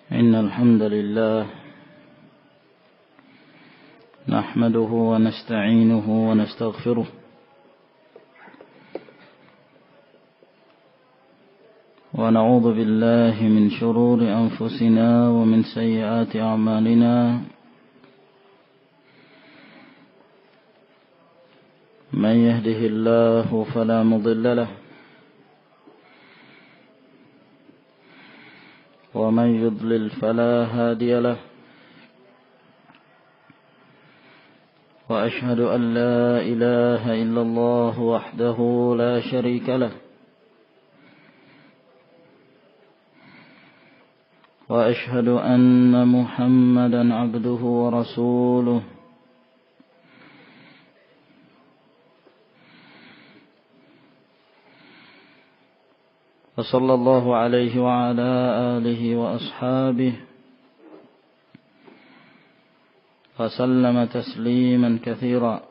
إن الحمد لله نحمده ونستعينه ونستغفره ونعوذ بالله من شرور أنفسنا ومن سيئات أعمالنا من يهده الله فلا مضل له ومن يضلل فلا هادي له وأشهد أن لا إله إلا الله وحده لا شريك له وأشهد أن محمدا عبده ورسوله وصلى الله عليه وعلى آله وأصحابه وسلم تسليما كثيرا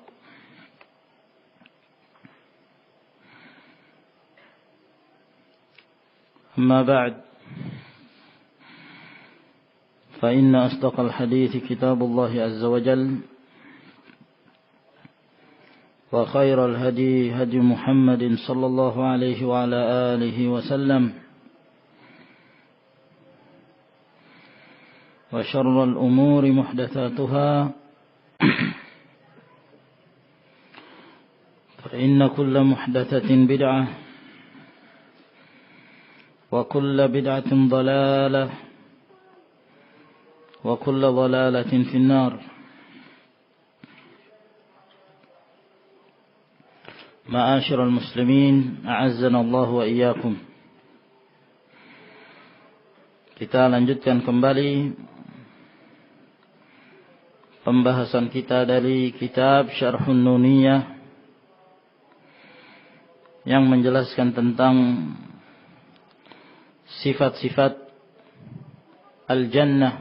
أما بعد فإن أصدق الحديث كتاب الله عز وجل وخير الهدي هدي محمد صلى الله عليه وعلى آله وسلم وشر الأمور محدثاتها فإن كل محدثة بدعة وكل بدعة ضلالة وكل ضلالة في النار. معاشر المسلمين أعزنا الله وإياكم. Kita lanjutkan kembali pembahasan kita dari kitab Syarhun Nuniyah yang menjelaskan tentang sifat-sifat Al-Jannah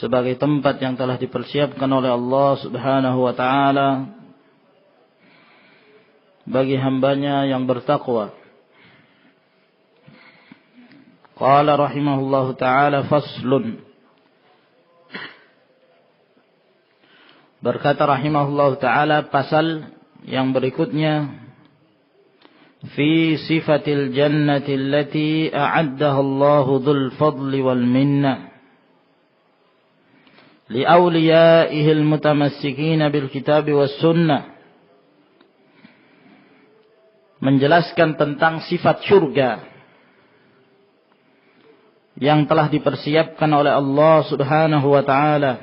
sebagai tempat yang telah dipersiapkan oleh Allah Subhanahu wa taala bagi hambanya yang bertakwa. Qala rahimahullahu ta'ala faslun. Berkata rahimahullahu ta'ala pasal yang berikutnya fi sifatil jannati allati a'addaha Allahu dzul fadli wal minnah li awliya'ihi al-mutamassikina bil kitab was sunnah. Menjelaskan tentang sifat syurga yang telah dipersiapkan oleh Allah Subhanahu wa taala.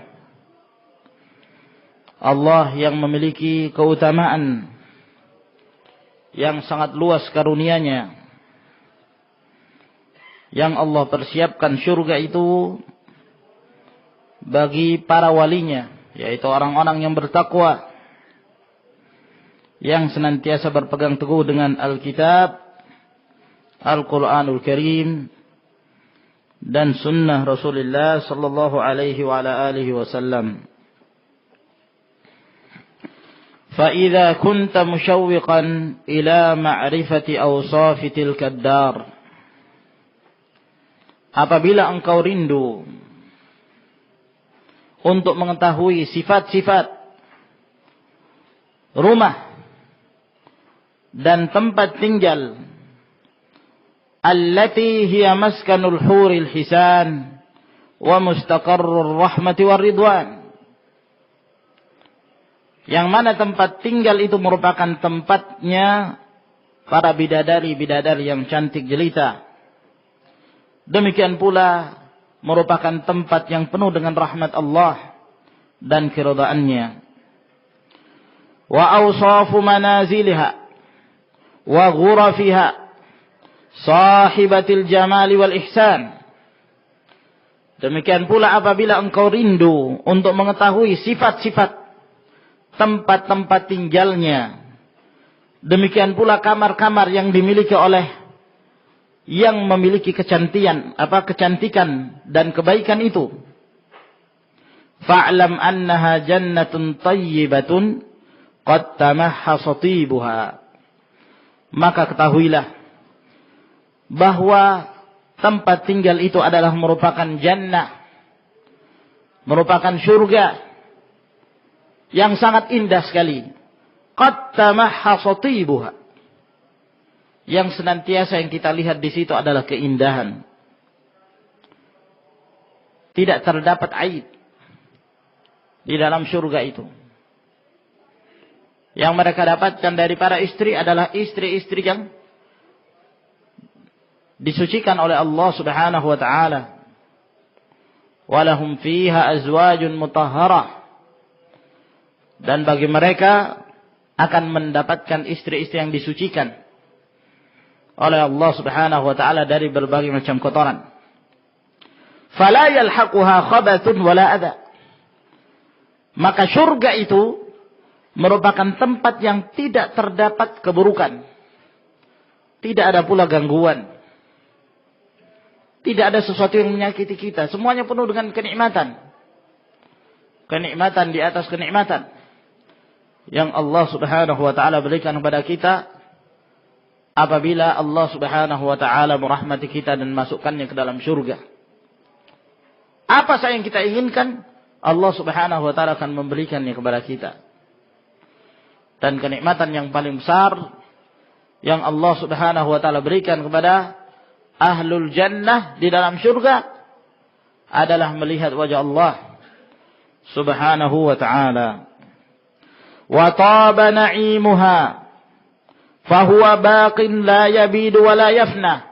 Allah yang memiliki keutamaan yang sangat luas karunia-Nya, yang Allah persiapkan syurga itu bagi para walinya, yaitu orang-orang yang bertakwa, yang senantiasa berpegang teguh dengan Alkitab, Al-Quranul Karim, dan sunnah Rasulullah sallallahu alaihi wa ala alihi wasallam. فَإِذَا كُنْتَ مُشَوِّقًا إِلَى مَعْرِفَةِ أَوْصَافِ تِلْكَ الدَّارِ. Apabila engkau rindu untuk mengetahui sifat-sifat rumah dan tempat tinggal allati hiya maskanul huril hisan wa mustaqarrur rahmati war ridwan, yang mana tempat tinggal itu merupakan tempatnya para bidadari-bidadari yang cantik jelita. Demikian pula merupakan tempat yang penuh dengan rahmat Allah dan keridhaannya. Wa awsafu manaziliha wa ghurafiha sahibatil jamali wal ihsan. Demikian pula apabila engkau rindu untuk mengetahui sifat-sifat tempat-tempat tinggalnya, demikian pula kamar-kamar yang dimiliki oleh yang memiliki kecantikan dan kebaikan itu. Fa'lam annaha jannatun tayyibatun qad tamahhasa tibuha. Maka ketahuilah bahwa tempat tinggal itu adalah merupakan jannah, merupakan surga yang sangat indah sekali. Qad tamahhasa tibuha. Yang senantiasa yang kita lihat di situ adalah keindahan. Tidak terdapat aib di dalam surga itu. Yang mereka dapatkan dari para istri adalah istri-istri yang disucikan oleh Allah Subhanahu wa taala. Walahum fiha azwajun mutahharah. Dan bagi mereka akan mendapatkan istri-istri yang disucikan oleh Allah Subhanahu wa taala dari berbagai macam kotoran. Fala yalhaquha khabathun wala adha. Maka surga itu merupakan tempat yang tidak terdapat keburukan. Tidak ada pula gangguan. Tidak ada sesuatu yang menyakiti kita. Semuanya penuh dengan kenikmatan. Kenikmatan di atas kenikmatan yang Allah Subhanahu wa taala berikan kepada kita apabila Allah Subhanahu wa taala merahmati kita dan masukkannya ke dalam surga. Apa saja yang kita inginkan, Allah Subhanahu wa taala akan memberikannya kepada kita. Dan kenikmatan yang paling besar yang Allah Subhanahu wa taala berikan kepada ahlul jannah di dalam surga adalah melihat wajah Allah Subhanahu wa taala. Wa taba na'imuha fahuwa baqin la yabidu wa la yafna.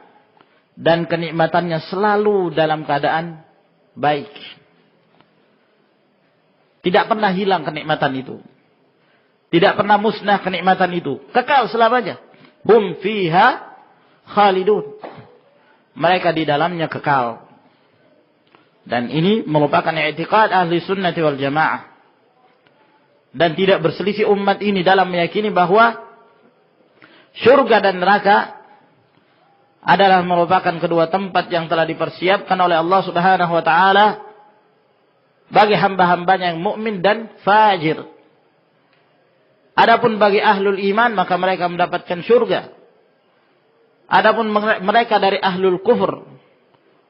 Dan kenikmatannya selalu dalam keadaan baik. Tidak pernah hilang kenikmatan itu. Tidak pernah musnah kenikmatan itu. Kekal selamanya. Hum fiha khalidun. Mereka di dalamnya kekal. Dan ini merupakan i'tiqad ahli sunnati wal jamaah. Dan tidak berselisih umat ini dalam meyakini bahwa surga dan neraka adalah merupakan kedua tempat yang telah dipersiapkan oleh Allah Subhanahu wa taala bagi hamba-hambanya yang mukmin dan fajir. Adapun bagi ahlul iman maka mereka mendapatkan surga. Adapun mereka dari ahlul kufur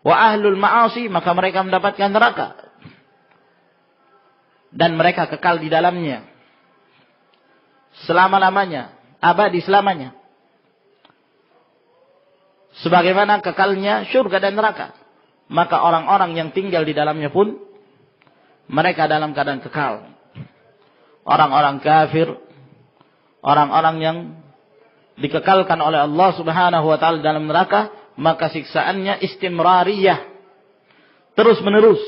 wa ahlul ma'asi maka mereka mendapatkan neraka. Dan mereka kekal di dalamnya selama-lamanya, abadi selamanya. Sebagaimana kekalnya surga dan neraka. Maka orang-orang yang tinggal di dalamnya pun mereka dalam keadaan kekal. Orang-orang kafir, orang-orang yang dikekalkan oleh Allah Subhanahu wa taala dalam neraka, maka siksaannya istimrariyah, terus menerus,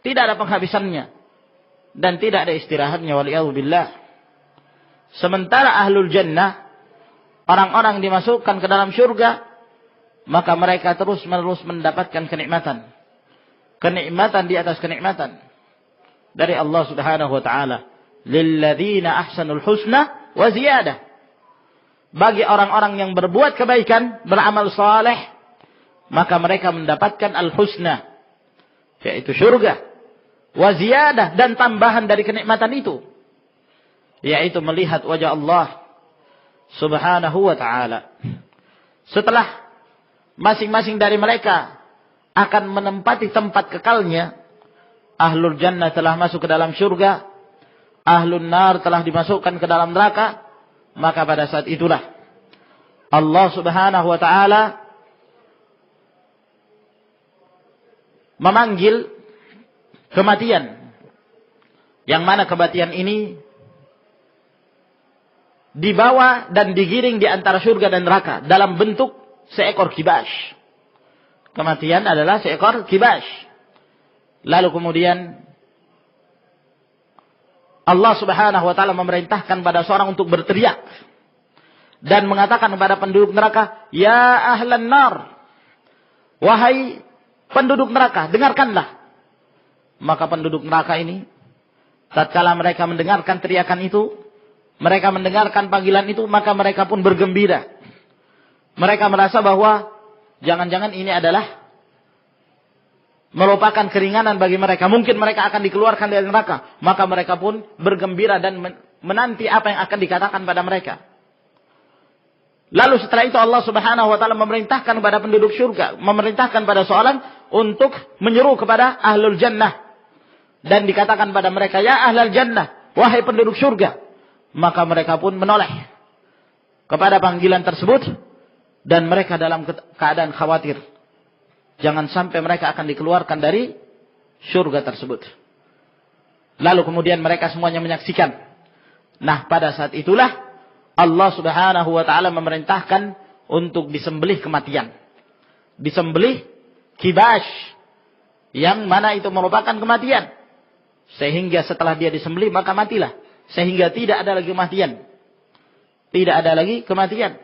tidak ada penghabisannya dan tidak ada istirahatnya, waliyadzubillah. Sementara ahlul jannah, orang-orang dimasukkan ke dalam surga, maka mereka terus menerus mendapatkan kenikmatan, kenikmatan di atas kenikmatan dari Allah Subhanahu wa taala. Lilladzina ahsanul husna wa ziyadah. Bagi orang-orang yang berbuat kebaikan, beramal saleh, maka mereka mendapatkan al-husna, yaitu surga, wa ziyadah, dan tambahan dari kenikmatan itu, yaitu melihat wajah Allah Subhanahu wa taala. Setelah masing-masing dari mereka akan menempati tempat kekalnya, ahlul jannah telah masuk ke dalam surga, ahlun nar telah dimasukkan ke dalam neraka, maka pada saat itulah Allah Subhanahu wa taala memanggil kematian, yang mana kematian ini dibawa dan digiring di antara surga dan neraka dalam bentuk seekor kibas. Kematian adalah seekor kibas. Lalu kemudian Allah Subhanahu wa taala memerintahkan pada seorang untuk berteriak dan mengatakan kepada penduduk neraka, "Ya ahlan nar." Wahai penduduk neraka, dengarkanlah. Maka penduduk neraka ini, tatkala mereka mendengarkan teriakan itu, mereka mendengarkan panggilan itu, maka mereka pun bergembira. Mereka merasa bahwa jangan-jangan ini adalah merupakan keringanan bagi mereka. Mungkin mereka akan dikeluarkan dari neraka. Maka mereka pun bergembira dan menanti apa yang akan dikatakan pada mereka. Lalu setelah itu Allah Subhanahu wa taala memerintahkan kepada penduduk surga, memerintahkan pada seorang untuk menyeru kepada ahlul jannah. Dan dikatakan pada mereka, ya ahlul jannah, wahai penduduk surga. Maka mereka pun menoleh kepada panggilan tersebut. Dan mereka dalam keadaan khawatir. Jangan sampai mereka akan dikeluarkan dari surga tersebut. Lalu kemudian mereka semuanya menyaksikan. Nah, pada saat itulah Allah Subhanahu wa taala memerintahkan untuk disembelih kematian. Disembelih kibash, yang mana itu merupakan kematian. Sehingga setelah dia disembelih maka matilah. Sehingga tidak ada lagi kematian. Tidak ada lagi kematian.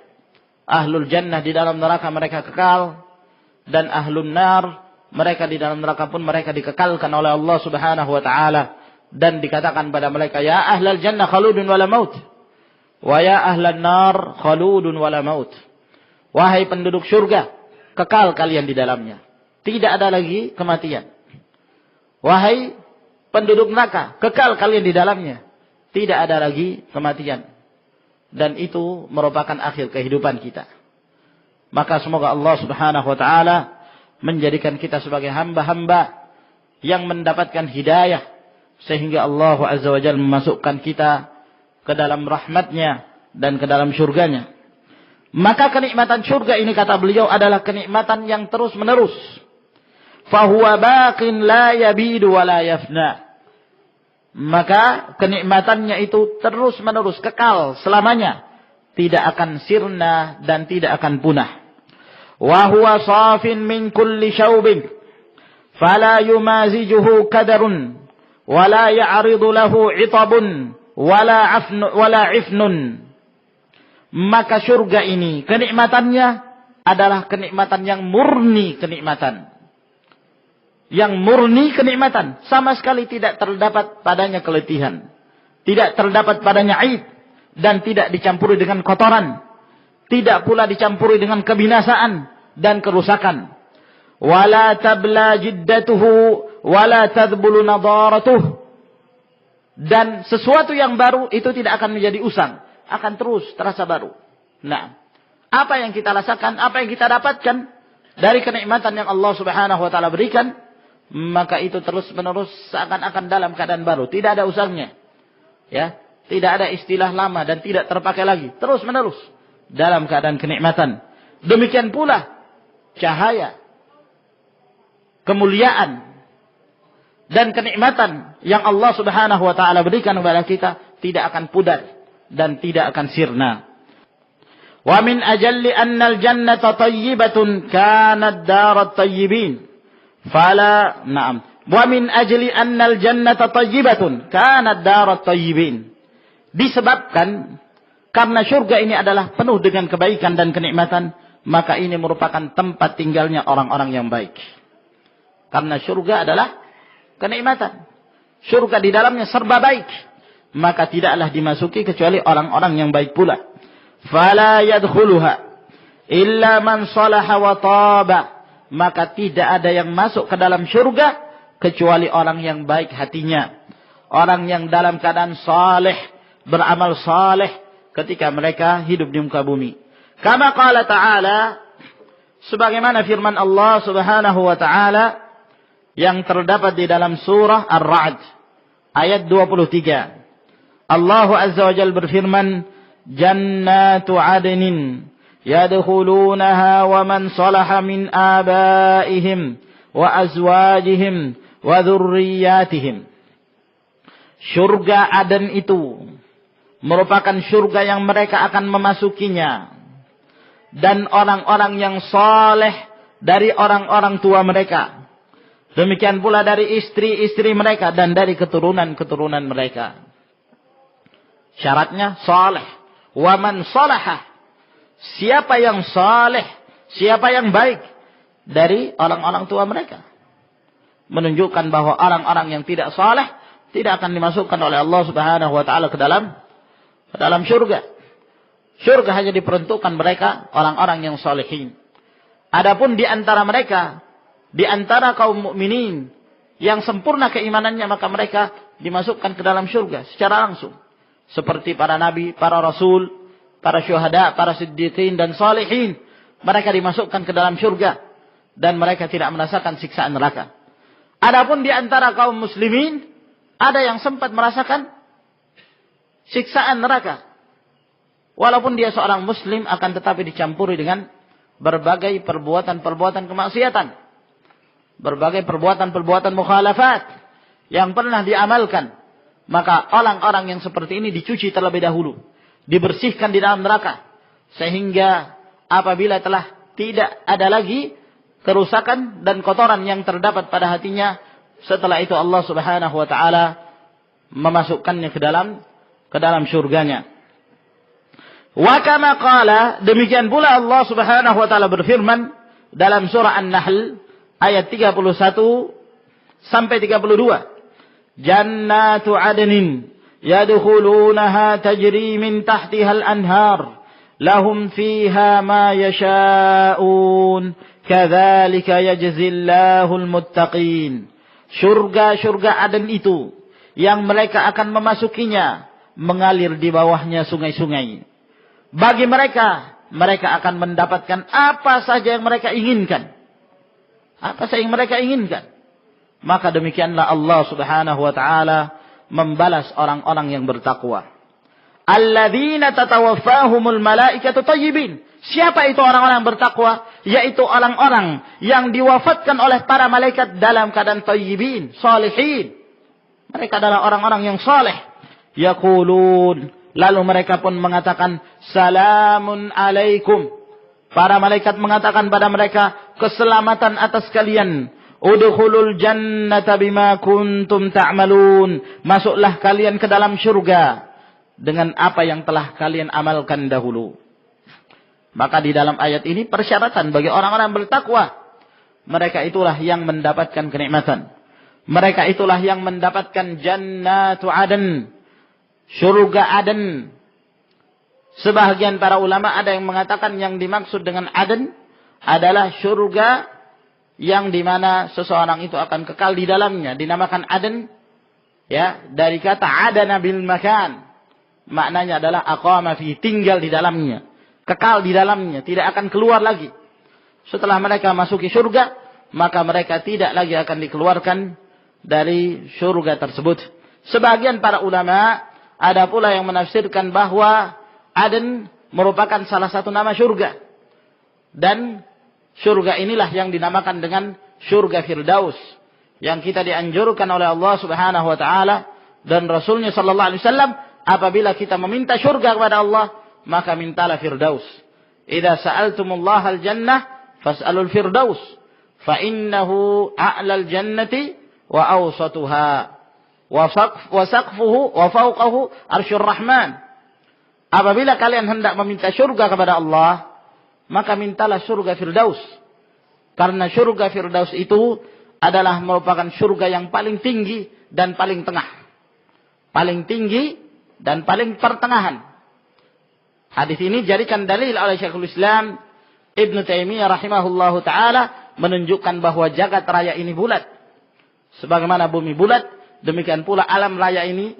Ahlul jannah di dalam neraka mereka kekal. Dan ahlun nar, mereka di dalam neraka pun mereka dikekalkan oleh Allah Subhanahu wa taala. Dan dikatakan pada mereka, ya ahlal jannah khaludun wala maut. Wa ya ahlan nar khaludun wala maut. Wahai penduduk surga, kekal kalian di dalamnya. Tidak ada lagi kematian. Wahai penduduk neraka, kekal kalian di dalamnya. Tidak ada lagi kematian. Dan itu merupakan akhir kehidupan kita. Maka semoga Allah Subhanahu wa taala menjadikan kita sebagai hamba-hamba yang mendapatkan hidayah. Sehingga Allah Azza wa Jalla memasukkan kita ke dalam rahmatnya dan ke dalam surganya. Maka kenikmatan surga ini kata beliau adalah kenikmatan yang terus menerus. Fahuwa baqin la yabidu wa la yafna. Maka kenikmatannya itu terus menerus, kekal selamanya. Tidak akan sirna dan tidak akan punah. Wa huwa safin min kulli syaubin. Fala yumazijuhu kadarun. Wa la ya'ridu lahu itabun. Wala ifnun. Maka surga ini kenikmatannya adalah kenikmatan yang murni kenikmatan. Yang murni kenikmatan, sama sekali tidak terdapat padanya keletihan, tidak terdapat padanya aib, dan tidak dicampuri dengan kotoran, tidak pula dicampuri dengan kebinasaan dan kerusakan. Wala tabla jiddatuhu wala tadbulu nadaratuh. Dan sesuatu yang baru itu tidak akan menjadi usang, akan terus terasa baru. Nah, apa yang kita rasakan, apa yang kita dapatkan dari kenikmatan yang Allah Subhanahu wa taala berikan, maka itu terus menerus seakan-akan dalam keadaan baru, tidak ada usangnya. Ya, tidak ada istilah lama dan tidak terpakai lagi, terus menerus dalam keadaan kenikmatan. Demikian pula cahaya, kemuliaan dan kenikmatan yang Allah Subhanahu wa taala berikan kepada kita tidak akan pudar dan tidak akan sirna. Wa min ajalli anna al-jannata tayyibatun kanat darat tayyibin. Fala na'am. Wa min ajli anna al-jannata tayyibatun kanat darat tayyibin. Disebabkan karena surga ini adalah penuh dengan kebaikan dan kenikmatan, maka ini merupakan tempat tinggalnya orang-orang yang baik. Karena surga adalah kenikmatan. Surga di dalamnya serba baik. Maka tidaklah dimasuki kecuali orang-orang yang baik pula. Fala yadkhuluha illa man salaha wa taba. Maka tidak ada yang masuk ke dalam surga kecuali orang yang baik hatinya. Orang yang dalam keadaan saleh, beramal saleh ketika mereka hidup di muka bumi. Kama qala ta'ala, sebagaimana firman Allah Subhanahu wa ta'ala yang terdapat di dalam surah Ar-Ra'd ayat 23. Allah Azza wa Jalla berfirman, Jannatu adnin yadkhulunaha wa man salaha min abaihim wa azwajihim wa dhurriyyatihim. Surga Aden itu merupakan surga yang mereka akan memasukinya, dan orang-orang yang saleh dari orang-orang tua mereka. Demikian pula dari istri-istri mereka dan dari keturunan-keturunan mereka. Syaratnya saleh. Wa man salaha. Siapa yang saleh, siapa yang baik dari orang-orang tua mereka. Menunjukkan bahwa orang-orang yang tidak saleh tidak akan dimasukkan oleh Allah Subhanahu wa taala ke dalam surga. Surga hanya diperuntukkan mereka orang-orang yang salihin. Adapun di antara mereka, di antara kaum mukminin yang sempurna keimanannya, maka mereka dimasukkan ke dalam surga secara langsung. Seperti para nabi, para rasul, para syuhada, para siddiqin dan salihin. Mereka dimasukkan ke dalam surga dan mereka tidak merasakan siksaan neraka. Adapun di antara kaum muslimin ada yang sempat merasakan siksaan neraka. Walaupun dia seorang muslim akan tetapi dicampuri dengan berbagai perbuatan-perbuatan kemaksiatan. Berbagai perbuatan-perbuatan mukhalafat yang pernah diamalkan. Maka orang-orang yang seperti ini dicuci terlebih dahulu. Dibersihkan di dalam neraka. Sehingga apabila telah tidak ada lagi kerusakan dan kotoran yang terdapat pada hatinya, setelah itu Allah Subhanahu wa taala memasukkannya ke dalam surganya. Wa kama qala, demikian pula Allah Subhanahu wa taala berfirman dalam surah An-Nahl ayat 31 sampai 32. Jannatu 'adnin yadkhulunaha tajri min tahtiha al-anhar lahum fiha ma yasha'un kadzalika yajzillahul muttaqin. Surga-surga Aden itu yang mereka akan memasukinya mengalir di bawahnya sungai-sungai. Bagi mereka akan mendapatkan apa saja yang mereka inginkan. Apa saja yang mereka inginkan. Maka demikianlah Allah Subhanahu wa taala membalas orang-orang yang bertakwa. Alladzina tatawaffahumul malaikatu thayyibin. Siapa itu orang-orang yang bertakwa? Yaitu orang-orang yang diwafatkan oleh para malaikat dalam keadaan thayyibin, salihin. Mereka adalah orang-orang yang saleh. Yaqulun, lalu mereka pun mengatakan, salamun alaikum. Para malaikat mengatakan pada mereka, keselamatan atas kalian. Udkhulul jannata bima kuntum ta'malun. Masuklah kalian ke dalam surga dengan apa yang telah kalian amalkan dahulu. Maka di dalam ayat ini persyaratan bagi orang-orang bertakwa. Mereka itulah yang mendapatkan kenikmatan. Mereka itulah yang mendapatkan jannatu Aden. Surga Aden. Sebahagian para ulama ada yang mengatakan yang dimaksud dengan Aden adalah surga yang dimana seseorang itu akan kekal di dalamnya. Dinamakan Aden ya dari kata adana bil makan. Maknanya adalah aqama fi, tinggal di dalamnya. Kekal di dalamnya, tidak akan keluar lagi. Setelah mereka masuki surga, maka mereka tidak lagi akan dikeluarkan dari surga tersebut. Sebagian para ulama ada pula yang menafsirkan bahwa Aden merupakan salah satu nama surga. Dan surga inilah yang dinamakan dengan surga Firdaus. Yang kita dianjurkan oleh Allah Subhanahu wa taala dan Rasulnya sallallahu alaihi wasallam, apabila kita meminta surga kepada Allah, maka mintalah Firdaus. Idza sa'altumullaha al-jannah fas'alul Firdaus, fa innahu a'lal jannati wa awsatuha wa saqfuhu wa fawqahu arsyur rahman. Apabila kalian hendak meminta surga kepada Allah, maka mintalah surga Firdaus. Karena surga Firdaus itu adalah merupakan surga yang paling tinggi dan paling tengah. Paling tinggi dan paling pertengahan. Hadis ini jadikan dalil oleh Syekhul Islam Ibn Taimiyah rahimahullahu ta'ala menunjukkan bahwa jagat raya ini bulat. Sebagaimana bumi bulat, demikian pula alam raya ini,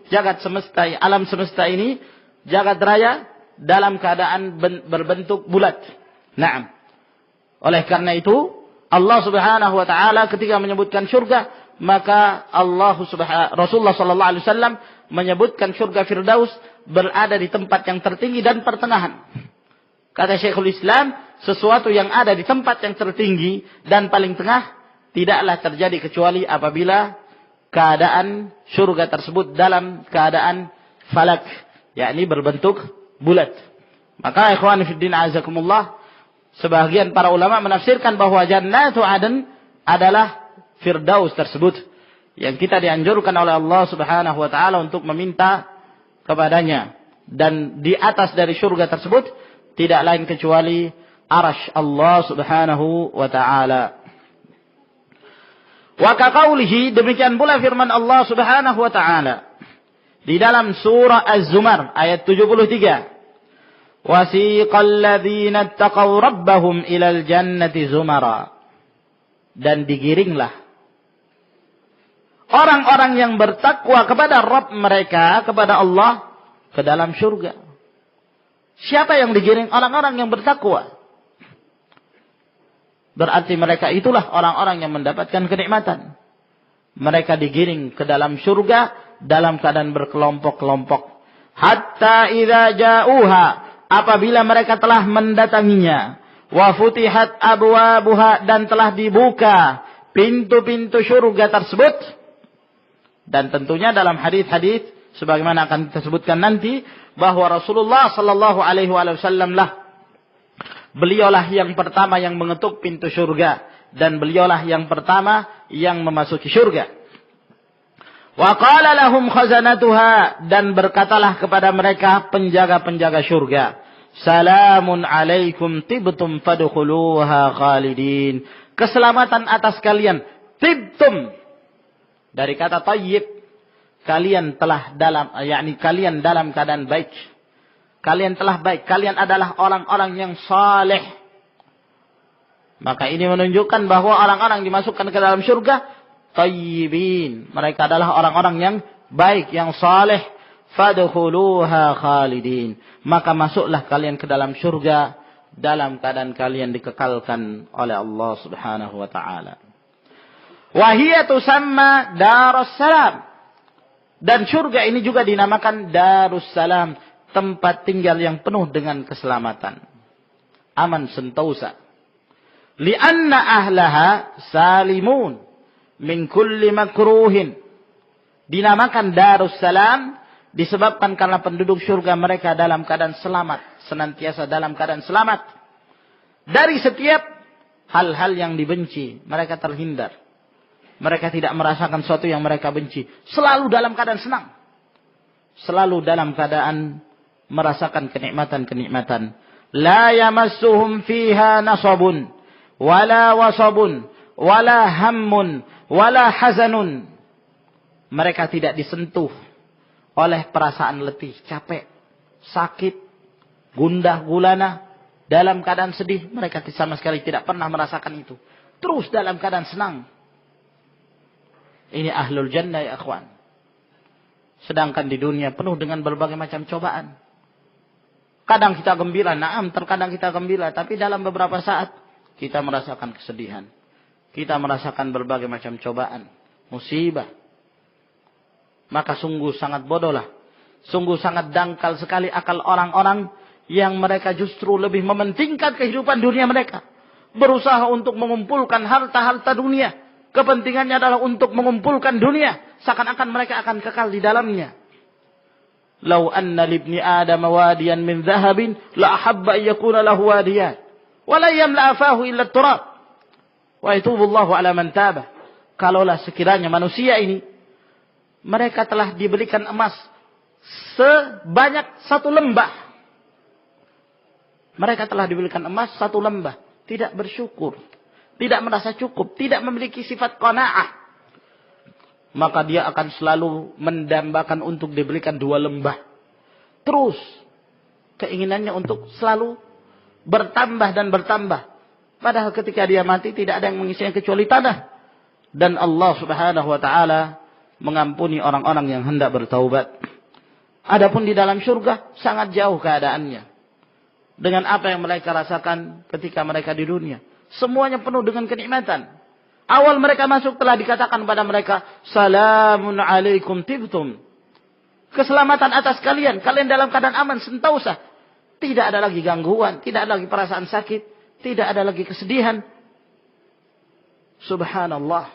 alam semesta ini, jagat raya dalam keadaan berbentuk bulat. Naam. Oleh karena itu, Allah Subhanahu wa taala ketika menyebutkan surga, maka Rasulullah sallallahu alaihi wasallam menyebutkan surga Firdaus berada di tempat yang tertinggi dan pertengahan. Kata Syekhul Islam, sesuatu yang ada di tempat yang tertinggi dan paling tengah tidaklah terjadi kecuali apabila keadaan surga tersebut dalam keadaan falak, yakni berbentuk bulat. Maka ikhwan fillah azakumullah, sebagian para ulama menafsirkan bahwa jannatu Aden adalah Firdaus tersebut yang kita dianjurkan oleh Allah Subhanahu wa taala untuk meminta kepadanya, dan di atas dari surga tersebut tidak lain kecuali arasy Allah Subhanahu wa taala. Wa kaqaulihi, demikian pula firman Allah Subhanahu wa taala di dalam surah Az-Zumar ayat 73. Wasiqal ladzina ittaqaw rabbahum ilal jannati zumara. Dan digiringlah orang-orang yang bertakwa kepada Rabb mereka, kepada Allah, ke dalam surga. Siapa yang digiring? Orang-orang yang bertakwa. Berarti mereka itulah orang-orang yang mendapatkan kenikmatan. Mereka digiring ke dalam surga dalam keadaan berkelompok-kelompok. Hatta idza ja'uha, apabila mereka telah mendatanginya, wa futihat abwabuha, dan telah dibuka pintu-pintu surga tersebut. Dan tentunya dalam hadis-hadis sebagaimana akan kita sebutkan nanti, bahwa Rasulullah sallallahu alaihi wasallam beliaulah yang pertama yang mengetuk pintu surga, dan beliaulah yang pertama yang memasuki surga. Wa qala lahum khazanatuha, dan berkatalah kepada mereka penjaga-penjaga surga, salamun alaikum tibtum fadkhuluha khalidin. Keselamatan atas kalian. Tibtum dari kata tayyib, kalian telah kalian dalam keadaan baik. Kalian telah baik. Kalian adalah orang-orang yang saleh. Maka ini menunjukkan bahwa orang-orang dimasukkan ke dalam surga tayyibin. Mereka adalah orang-orang yang baik, yang saleh. Fadkhuluha khalidin. Maka masuklah kalian ke dalam surga dalam keadaan kalian dikekalkan oleh Allah Subhanahu wa taala. Wa hiya tusamma Darussalam. Dan surga ini juga dinamakan Darussalam, tempat tinggal yang penuh dengan keselamatan. Aman sentosa. Lianna ahlaha salimun min kulli makruhin. Dinamakan Darussalam disebabkan karena penduduk surga mereka dalam keadaan selamat, senantiasa dalam keadaan selamat. Dari setiap hal-hal yang dibenci, mereka terhindar. Mereka tidak merasakan sesuatu yang mereka benci. Selalu dalam keadaan senang. Selalu dalam keadaan merasakan kenikmatan-kenikmatan. La yamassuhum fiha nasabun, wala wasabun, wala hammun, wala hazanun. Mereka tidak disentuh oleh perasaan letih, capek, sakit, gundah gulana. Dalam keadaan sedih, mereka sama sekali tidak pernah merasakan itu. Terus dalam keadaan senang. Ini ahlul jannah ya akhwan. Sedangkan di dunia penuh dengan berbagai macam cobaan. Kadang kita gembira, naam, terkadang kita gembira. Tapi dalam beberapa saat kita merasakan kesedihan. Kita merasakan berbagai macam cobaan, musibah. Maka sungguh sangat bodohlah. Sungguh sangat dangkal sekali akal orang-orang yang mereka justru lebih mementingkan kehidupan dunia mereka. Berusaha untuk mengumpulkan harta-harta dunia. Kepentingannya adalah untuk mengumpulkan dunia. Seakan-akan mereka akan kekal di dalamnya. Lau anna libni Adam wadiyan min zahabin, la ahabba yakuna lahu wadiyan. Wa la yamla afahu illa turab. Wa yatubullahu ala man taba. Kalaulah sekiranya manusia ini, mereka telah diberikan emas sebanyak satu lembah. Mereka telah diberikan emas satu lembah. Tidak bersyukur. Tidak merasa cukup, tidak memiliki sifat qanaah, maka dia akan selalu mendambakan untuk diberikan 2 lembah. Terus keinginannya untuk selalu bertambah dan bertambah. Padahal ketika dia mati tidak ada yang mengisinya kecuali tanah. Dan Allah Subhanahu wa taala mengampuni orang-orang yang hendak bertaubat. Adapun di dalam surga sangat jauh keadaannya dengan apa yang mereka rasakan ketika mereka di dunia. Semuanya penuh dengan kenikmatan. Awal mereka masuk telah dikatakan pada mereka, salamun alaikum tibtum. Keselamatan atas kalian. Kalian dalam keadaan aman, sentosa. Tidak ada lagi gangguan. Tidak ada lagi perasaan sakit. Tidak ada lagi kesedihan. Subhanallah.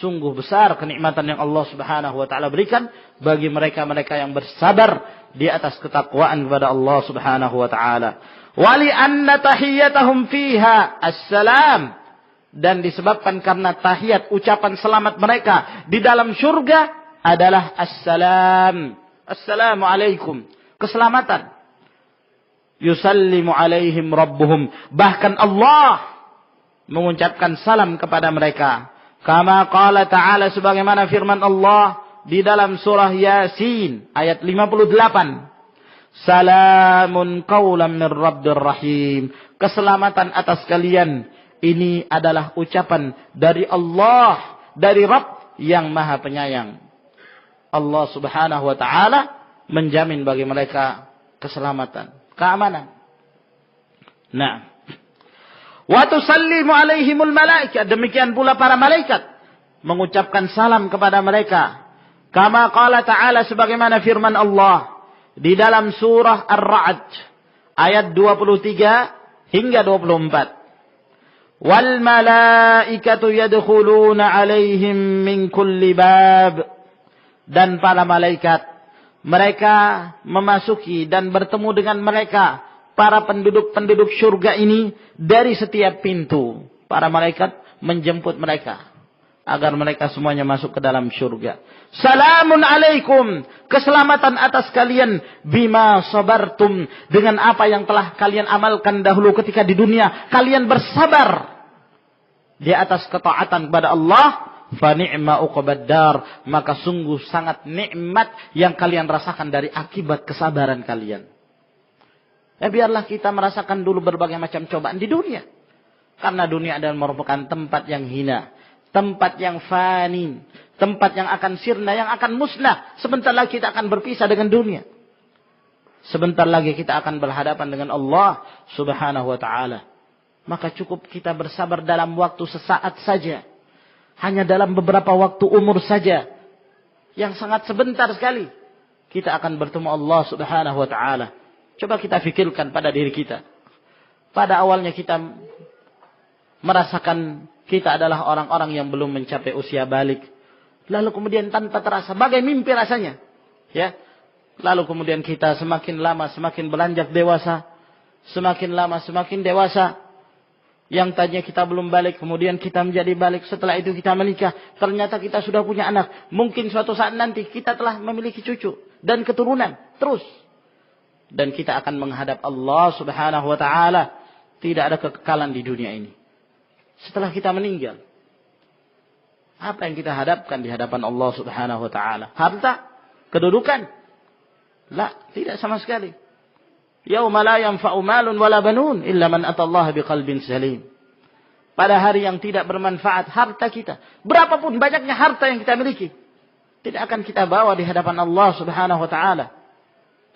Sungguh besar kenikmatan yang Allah Subhanahu wa ta'ala berikan bagi mereka-mereka yang bersabar di atas ketakwaan kepada Allah Subhanahu wa ta'ala. Wali anna tahiyyatahum fiha assalam, dan disebabkan karena tahiyat ucapan selamat mereka di dalam surga adalah assalam. Assalamu alaikum. Keselamatan. Yusallimu alaihim rabbuhum. Bahkan Allah mengucapkan salam kepada mereka. Kama qala ta'ala, sebagaimana firman Allah di dalam surah Yasin ayat 58. Salamun qawlan min rabbir rahim. Keselamatan atas kalian. Ini adalah ucapan dari Allah, dari Rabb yang Maha Penyayang. Allah Subhanahu wa taala menjamin bagi mereka keselamatan, keamanan. Nah, wa tusallimu alaihimul malaika, demikian pula para malaikat mengucapkan salam kepada mereka. Kama qala ta'ala, sebagaimana firman Allah di dalam surah Ar-Ra'd ayat 23 hingga 24. Wal malaikatu yadkhuluna alaihim min kulli bab, dan para malaikat mereka memasuki dan bertemu dengan mereka, para penduduk-penduduk surga ini, dari setiap pintu. Para malaikat menjemput mereka agar mereka semuanya masuk ke dalam surga. Salamun alaikum, keselamatan atas kalian, bima sabartum, dengan apa yang telah kalian amalkan dahulu ketika di dunia. Kalian bersabar di atas ketaatan kepada Allah, fa ni'ma uqbaddar, maka sungguh sangat nikmat yang kalian rasakan dari akibat kesabaran kalian. Ya, biarlah kita merasakan dulu berbagai macam cobaan di dunia. Karena dunia adalah merupakan tempat yang hina, tempat yang fani, tempat yang akan sirna, yang akan musnah. Sebentar lagi kita akan berpisah dengan dunia. Sebentar lagi kita akan berhadapan dengan Allah Subhanahu wa ta'ala. Maka cukup kita bersabar dalam waktu sesaat saja. Hanya dalam beberapa waktu umur saja. Yang sangat sebentar sekali. Kita akan bertemu Allah Subhanahu wa ta'ala. Coba kita fikirkan pada diri kita. Pada awalnya kita merasakan kita adalah orang-orang yang belum mencapai usia balik. Lalu kemudian tanpa terasa, bagai mimpi rasanya. Ya. Lalu kemudian kita semakin lama semakin beranjak dewasa. Semakin lama semakin dewasa. Yang tadinya kita belum balik, kemudian kita menjadi balik. Setelah itu kita menikah. Ternyata kita sudah punya anak. Mungkin suatu saat nanti kita telah memiliki cucu dan keturunan. Terus. Dan kita akan menghadap Allah Subhanahu wa ta'ala. Tidak ada kekekalan di dunia ini. Setelah kita meninggal, apa yang kita hadapkan di hadapan Allah Subhanahu wa ta'ala? Harta? Kedudukan? La, tidak sama sekali. Yauma la yanfa'u malun wala banun illa man atallaha biqalbin salim. Pada hari yang tidak bermanfaat harta kita, berapapun banyaknya harta yang kita miliki, tidak akan kita bawa di hadapan Allah Subhanahu wa ta'ala.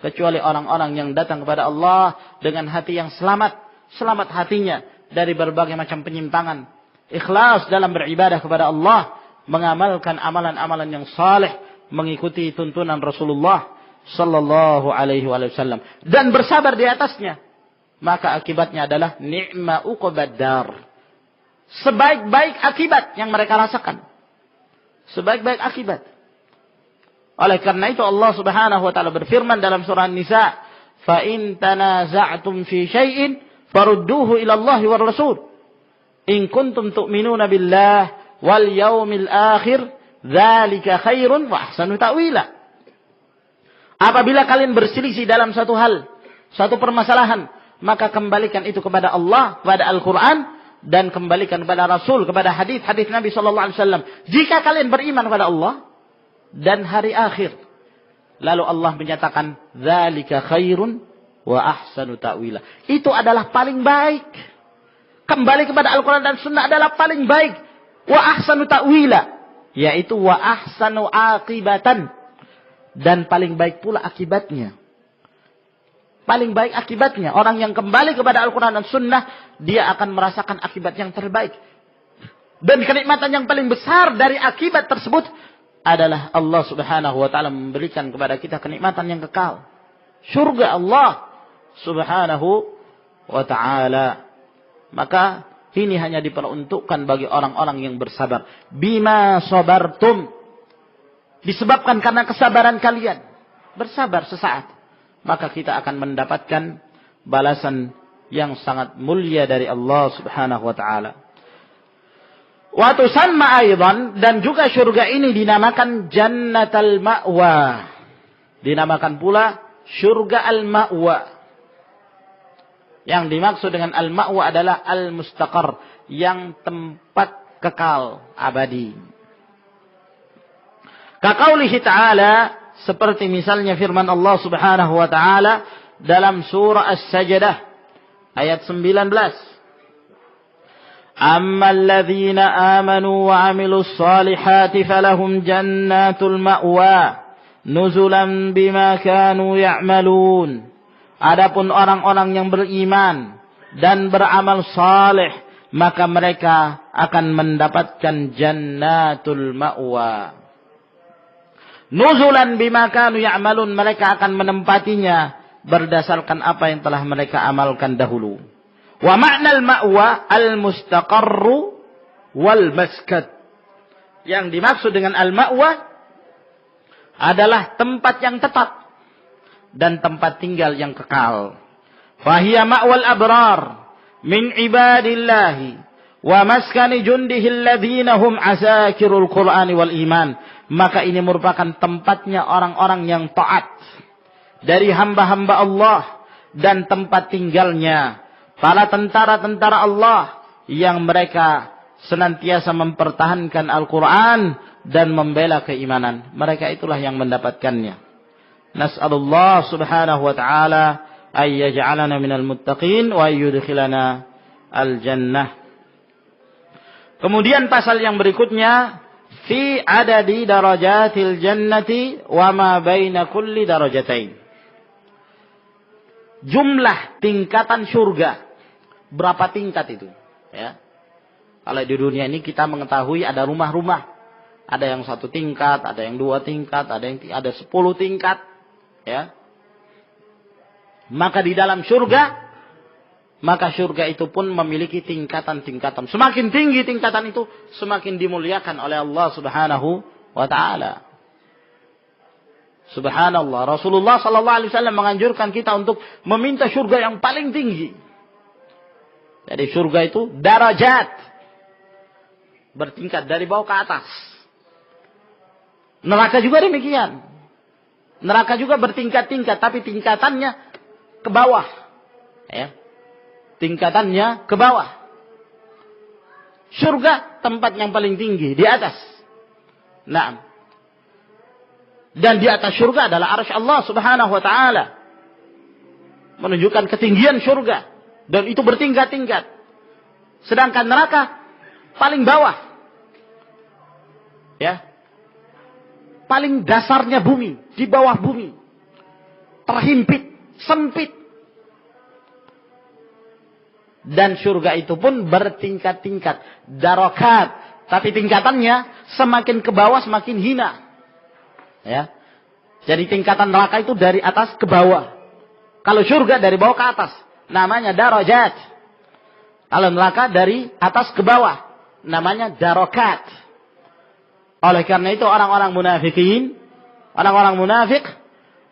Kecuali orang-orang yang datang kepada Allah dengan hati yang selamat. Selamat hatinya dari berbagai macam penyimpangan. Ikhlas dalam beribadah kepada Allah. Mengamalkan amalan-amalan yang saleh. Mengikuti tuntunan Rasulullah sallallahu alaihi wasallam. Dan bersabar di atasnya. Maka akibatnya adalah ni'ma uqbaddar. Sebaik-baik akibat yang mereka rasakan. Sebaik-baik akibat. Oleh karena itu Allah Subhanahu wa ta'ala berfirman dalam surah An-Nisa, "Fa in tanaza'tum fi syai'in farudduhu ila Allah war Rasul. In kuntum tu'minuna billah wal yaumil akhir, dzalika khairun wa ahsanu ta'wila." Apabila kalian berselisih dalam satu hal, satu permasalahan, maka kembalikan itu kepada Allah, kepada Al-Qur'an, dan kembalikan kepada Rasul, kepada hadis-hadis Nabi sallallahu alaihi wasallam. Jika kalian beriman kepada Allah dan hari akhir. Lalu Allah menyatakan, dzalika khairun wa ahsanu ta'wila. Itu adalah paling baik. Kembali kepada Al-Quran dan Sunnah adalah paling baik. Wa ahsanu ta'wila. Yaitu wa ahsanu aqibatan. Dan paling baik pula akibatnya. Paling baik akibatnya. Orang yang kembali kepada Al-Quran dan Sunnah, dia akan merasakan akibat yang terbaik. Dan kenikmatan yang paling besar dari akibat tersebut adalah Allah Subhanahu wa ta'ala memberikan kepada kita kenikmatan yang kekal. Surga Allah Subhanahu wa ta'ala. Maka ini hanya diperuntukkan bagi orang-orang yang bersabar. Bima sabartum. Disebabkan karena kesabaran kalian. Bersabar sesaat. Maka kita akan mendapatkan balasan yang sangat mulia dari Allah Subhanahu wa ta'ala. Wa tusamma aidan, dan juga surga ini dinamakan Jannatul Ma'wa. Dinamakan pula surga Al-Ma'wa. Yang dimaksud dengan Al-Ma'wa adalah Al-Mustaqar, yang tempat kekal abadi. Kaqaulihi ta'ala, seperti misalnya firman Allah Subhanahu wa ta'ala dalam surah As-Sajdah ayat 19. أما الذين آمنوا وعملوا الصالحات فلهم جنات المأوى نزلا بما كانوا يعملون Adapun orang-orang yang beriman dan beramal saleh, maka mereka akan mendapatkan jannatul ma'wa. Nuzulan bima kanu ya'malun, mereka akan menempatinya berdasarkan apa yang telah mereka amalkan dahulu. Wa ma'nal ma'wa al-mustaqarru wal maskat. Yang dimaksud dengan al-ma'wa adalah tempat yang tetap dan tempat tinggal yang kekal. Fahiya ma'wal abrar min ibadillahi wa maskani jundihi alladhina hum asakirul Qur'ani wal iman. Maka ini merupakan tempatnya orang-orang yang taat dari hamba-hamba Allah dan tempat tinggalnya para tentara-tentara Allah yang mereka senantiasa mempertahankan Al-Quran dan membela keimanan. Mereka itulah yang mendapatkannya. Nas'alullah subhanahu wa ta'ala ay yaj'alana minal muttaqin wa yudkhilana al-jannah. Kemudian pasal yang berikutnya, fi adadi darajatil jannati wa ma baina kulli darajatain. Jumlah tingkatan surga. Berapa tingkat itu? Ya. Kalau di dunia ini kita mengetahui ada rumah-rumah. Ada yang 1 tingkat, ada yang 2 tingkat, ada 10 tingkat. Ya. Maka di dalam surga, maka surga itu pun memiliki tingkatan-tingkatan. Semakin tinggi tingkatan itu, semakin dimuliakan oleh Allah subhanahu wa ta'ala. Subhanallah. Rasulullah sallallahu alaihi wasallam menganjurkan kita untuk meminta surga yang paling tinggi. Jadi surga itu darajat. Bertingkat dari bawah ke atas. Neraka juga demikian. Neraka juga bertingkat-tingkat, tapi tingkatannya ke bawah. Ya. Tingkatannya ke bawah. Surga tempat yang paling tinggi, di atas. Naam. Dan di atas surga adalah arsy Allah subhanahu wa ta'ala. Menunjukkan ketinggian surga. Dan itu bertingkat-tingkat. Sedangkan neraka paling bawah. Ya. Paling dasarnya bumi, di bawah bumi. Terhimpit, sempit. Dan surga itu pun bertingkat-tingkat, darakat. Tapi tingkatannya semakin ke bawah semakin hina. Ya. Jadi tingkatan neraka itu dari atas ke bawah. Kalau surga dari bawah ke atas, namanya darajat. Kalau neraka dari atas ke bawah, namanya darakat. Oleh karena itu orang-orang munafikin, orang-orang munafik,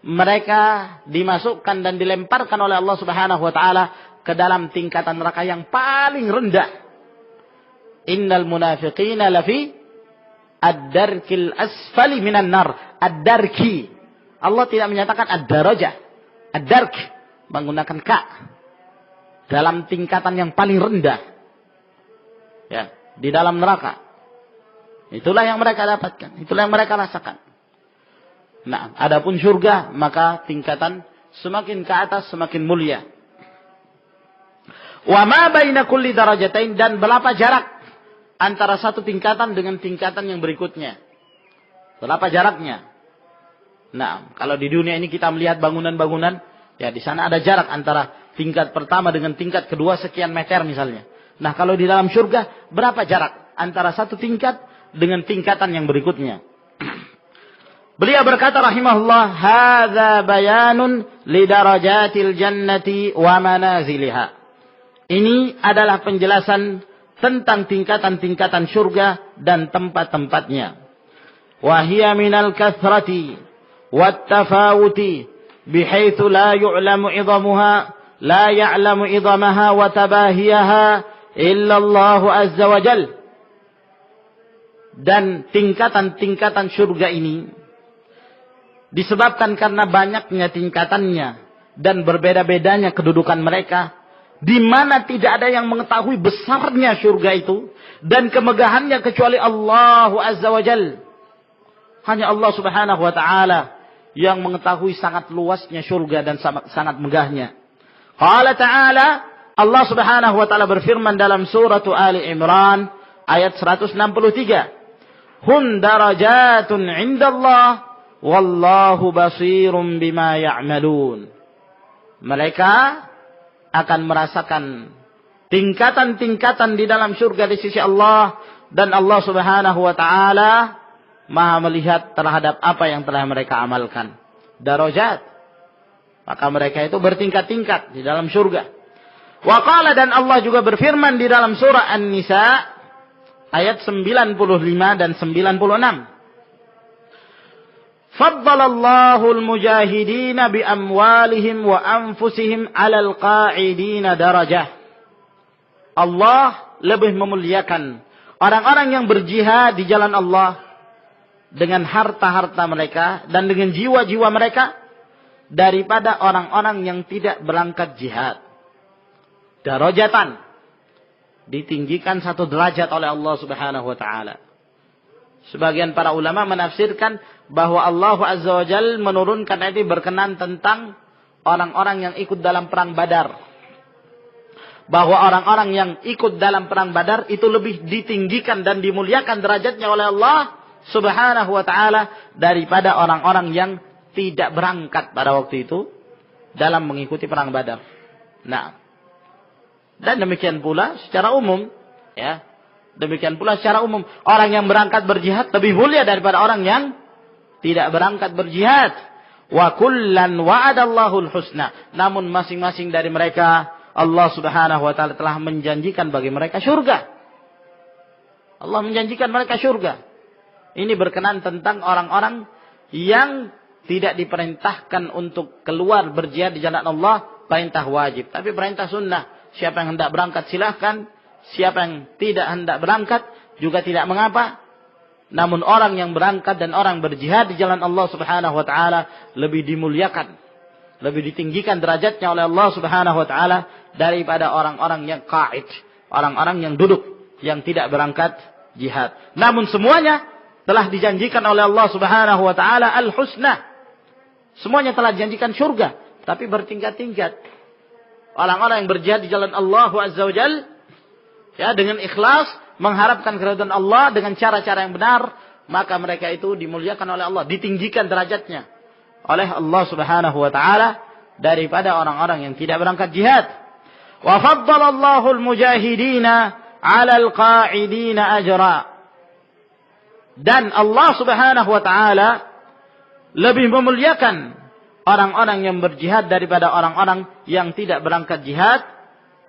mereka dimasukkan dan dilemparkan oleh Allah Subhanahu wa taala ke dalam tingkatan neraka yang paling rendah. Innal munafiqina lafi ad-darkil asfali minan nar. Ad-darki. Allah tidak menyatakan ad-darajah. Ad-dark menggunakan ka. Dalam tingkatan yang paling rendah. Ya, di dalam neraka. Itulah yang mereka dapatkan, itulah yang mereka rasakan. Nah, adapun surga, maka tingkatan semakin ke atas semakin mulia. Wa ma baina kulli darajatain, dan berapa jarak antara satu tingkatan dengan tingkatan yang berikutnya? Berapa jaraknya? Nah, kalau di dunia ini kita melihat bangunan-bangunan, ya di sana ada jarak antara tingkat pertama dengan tingkat kedua sekian meter misalnya. Nah, kalau di dalam surga berapa jarak antara satu tingkat dengan tingkatan yang berikutnya? Beliau berkata rahimahullah, hadza bayanun li darajatil jannati wa manaziliha. Ini adalah penjelasan tentang tingkatan-tingkatan surga dan tempat-tempatnya. Wa hiya minal kathrati wat tafawuti bihaitsu la yu'lamu idhamuha la ya'lamu idhamaha wa tabahiyaha illa Allah azza wa jalla. Dan tingkatan-tingkatan surga ini disebabkan karena banyaknya tingkatannya dan berbeda-bedanya kedudukan mereka, di mana tidak ada yang mengetahui besarnya surga itu dan kemegahannya kecuali Allah Azza wa Jalla. Hanya Allah Subhanahu wa taala yang mengetahui sangat luasnya surga dan sangat megahnya. Qala ta'ala, Allah Subhanahu wa taala berfirman dalam surah Ali Imran ayat 163. Hum darajatun indallah wallahu basirun bima ya'malun. Mereka akan merasakan tingkatan-tingkatan di dalam surga di sisi Allah, dan Allah Subhanahu wa taala Maha melihat terhadap apa yang telah mereka amalkan. Darajat. Maka mereka itu bertingkat-tingkat di dalam surga. Wa qala, dan Allah juga berfirman di dalam surah An-Nisa ayat 95 dan 96. Faddalallahu al-mujahidina bi amwalihim wa anfusihim 'alal qa'idina darajah. Allah lebih memuliakan orang-orang yang berjihad di jalan Allah dengan harta-harta mereka dan dengan jiwa-jiwa mereka daripada orang-orang yang tidak berangkat jihad. Darajatan, ditinggikan satu derajat oleh Allah Subhanahu wa taala. Sebagian para ulama menafsirkan bahwa Allah Azza wa Jalla menurunkan ayat ini berkenan tentang orang-orang yang ikut dalam perang Badar. Bahwa orang-orang yang ikut dalam perang Badar itu lebih ditinggikan dan dimuliakan derajatnya oleh Allah Subhanahu wa taala daripada orang-orang yang tidak berangkat pada waktu itu dalam mengikuti perang Badar. Nah, dan demikian pula secara umum, ya. Demikian pula secara umum, orang yang berangkat berjihad lebih mulia daripada orang yang tidak berangkat berjihad. Wa kullan wa'adallahul husna. Namun masing-masing dari mereka Allah Subhanahu wa taala telah menjanjikan bagi mereka surga. Allah menjanjikan mereka surga. Ini berkenan tentang orang-orang yang tidak diperintahkan untuk keluar berjihad di jalan Allah, perintah wajib, tapi perintah sunnah. Siapa yang hendak berangkat silahkan. Siapa yang tidak hendak berangkat juga tidak mengapa. Namun orang yang berangkat dan orang berjihad di jalan Allah Subhanahu wa taala lebih dimuliakan, lebih ditinggikan derajatnya oleh Allah Subhanahu wa taala daripada orang-orang yang qa'id, orang-orang yang duduk, yang tidak berangkat jihad. Namun semuanya telah dijanjikan oleh Allah Subhanahu wa taala al-husna. Semuanya telah dijanjikan surga, tapi bertingkat-tingkat. Orang-orang yang berjihad di jalan Allah Azza wa Jalla, ya, dengan ikhlas mengharapkan keridhaan Allah dengan cara-cara yang benar, maka mereka itu dimuliakan oleh Allah, ditinggikan derajatnya oleh Allah Subhanahu wa taala daripada orang-orang yang tidak berangkat jihad. Wa faddalallahu al-mujahidina 'alal qa'idina ajra. Dan Allah Subhanahu wa taala lebih memuliakan orang-orang yang berjihad daripada orang-orang yang tidak berangkat jihad,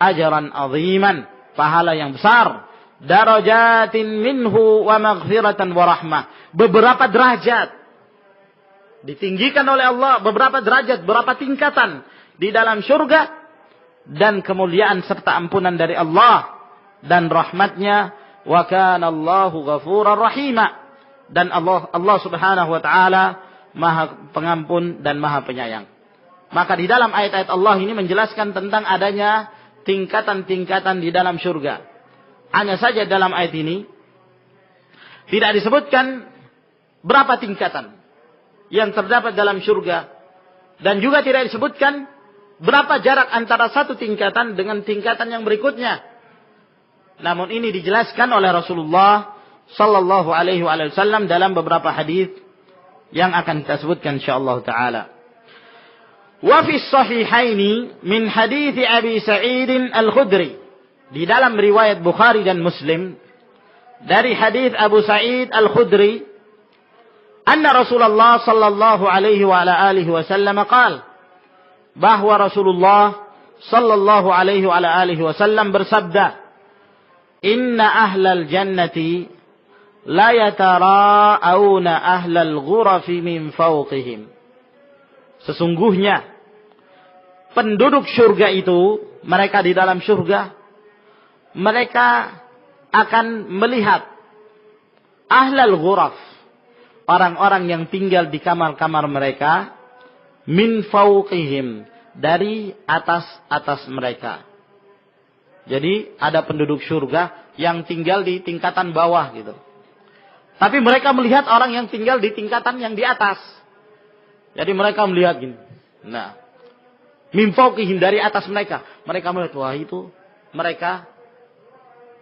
ajran aziman, pahala yang besar, darajatin minhu wa maghfiratan wa rahmah, beberapa derajat ditinggikan oleh Allah, beberapa derajat, beberapa tingkatan di dalam surga, dan kemuliaan serta ampunan dari Allah dan rahmatnya. Wa kana Allahu ghafurar rahima, dan Allah Subhanahu wa taala Maha pengampun dan Maha penyayang. Maka di dalam ayat-ayat Allah ini menjelaskan tentang adanya tingkatan-tingkatan di dalam surga. Hanya saja dalam ayat ini tidak disebutkan berapa tingkatan yang terdapat dalam surga, dan juga tidak disebutkan berapa jarak antara satu tingkatan dengan tingkatan yang berikutnya. Namun ini dijelaskan oleh Rasulullah sallallahu alaihi wasallam dalam beberapa hadis yang akan kita sebutkan insyaallah taala. Wa fi sahihaini min hadits Abi Sa'id Al-Khudri, di dalam riwayat Bukhari dan Muslim dari hadis Abu Sa'id Al-Khudri, anna Rasulullah sallallahu alaihi wa ala alihi wasallam qala, bahwa Rasulullah sallallahu alaihi wa ala alihi wasallam bersabda, inna ahlal jannati la yatara'auna ahlal ghurafi min fawqihim. Sesungguhnya penduduk surga itu, mereka di dalam surga, mereka akan melihat ahlal ghuraf, orang-orang yang tinggal di kamar-kamar mereka, min fawqihim, dari atas-atas mereka. Jadi ada penduduk surga yang tinggal di tingkatan bawah gitu. Tapi mereka melihat orang yang tinggal di tingkatan yang di atas. Jadi mereka melihat gini. Nah, min fawqihim, dari atas mereka. Mereka melihat, wah itu mereka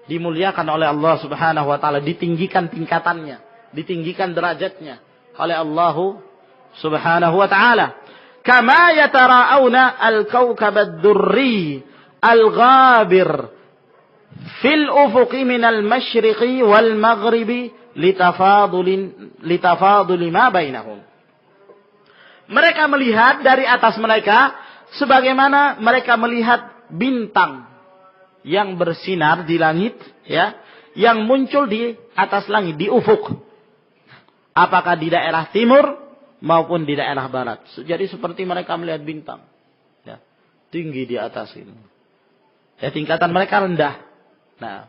dimuliakan oleh Allah Subhanahu wa taala, ditinggikan tingkatannya, ditinggikan derajatnya oleh Allah Subhanahu wa taala. kama yatara'una al-kawkab ad-durri al-ghabir fil ufuqi minal masyriqi wal maghribi litafaduli ma bainahum. Mereka melihat dari atas mereka sebagaimana mereka melihat bintang yang bersinar di langit, ya, yang muncul di atas langit, di ufuk. Apakah di daerah timur maupun di daerah barat. Jadi seperti mereka melihat bintang, ya, tinggi di atas ini. Ya, tingkatan mereka rendah. Nah,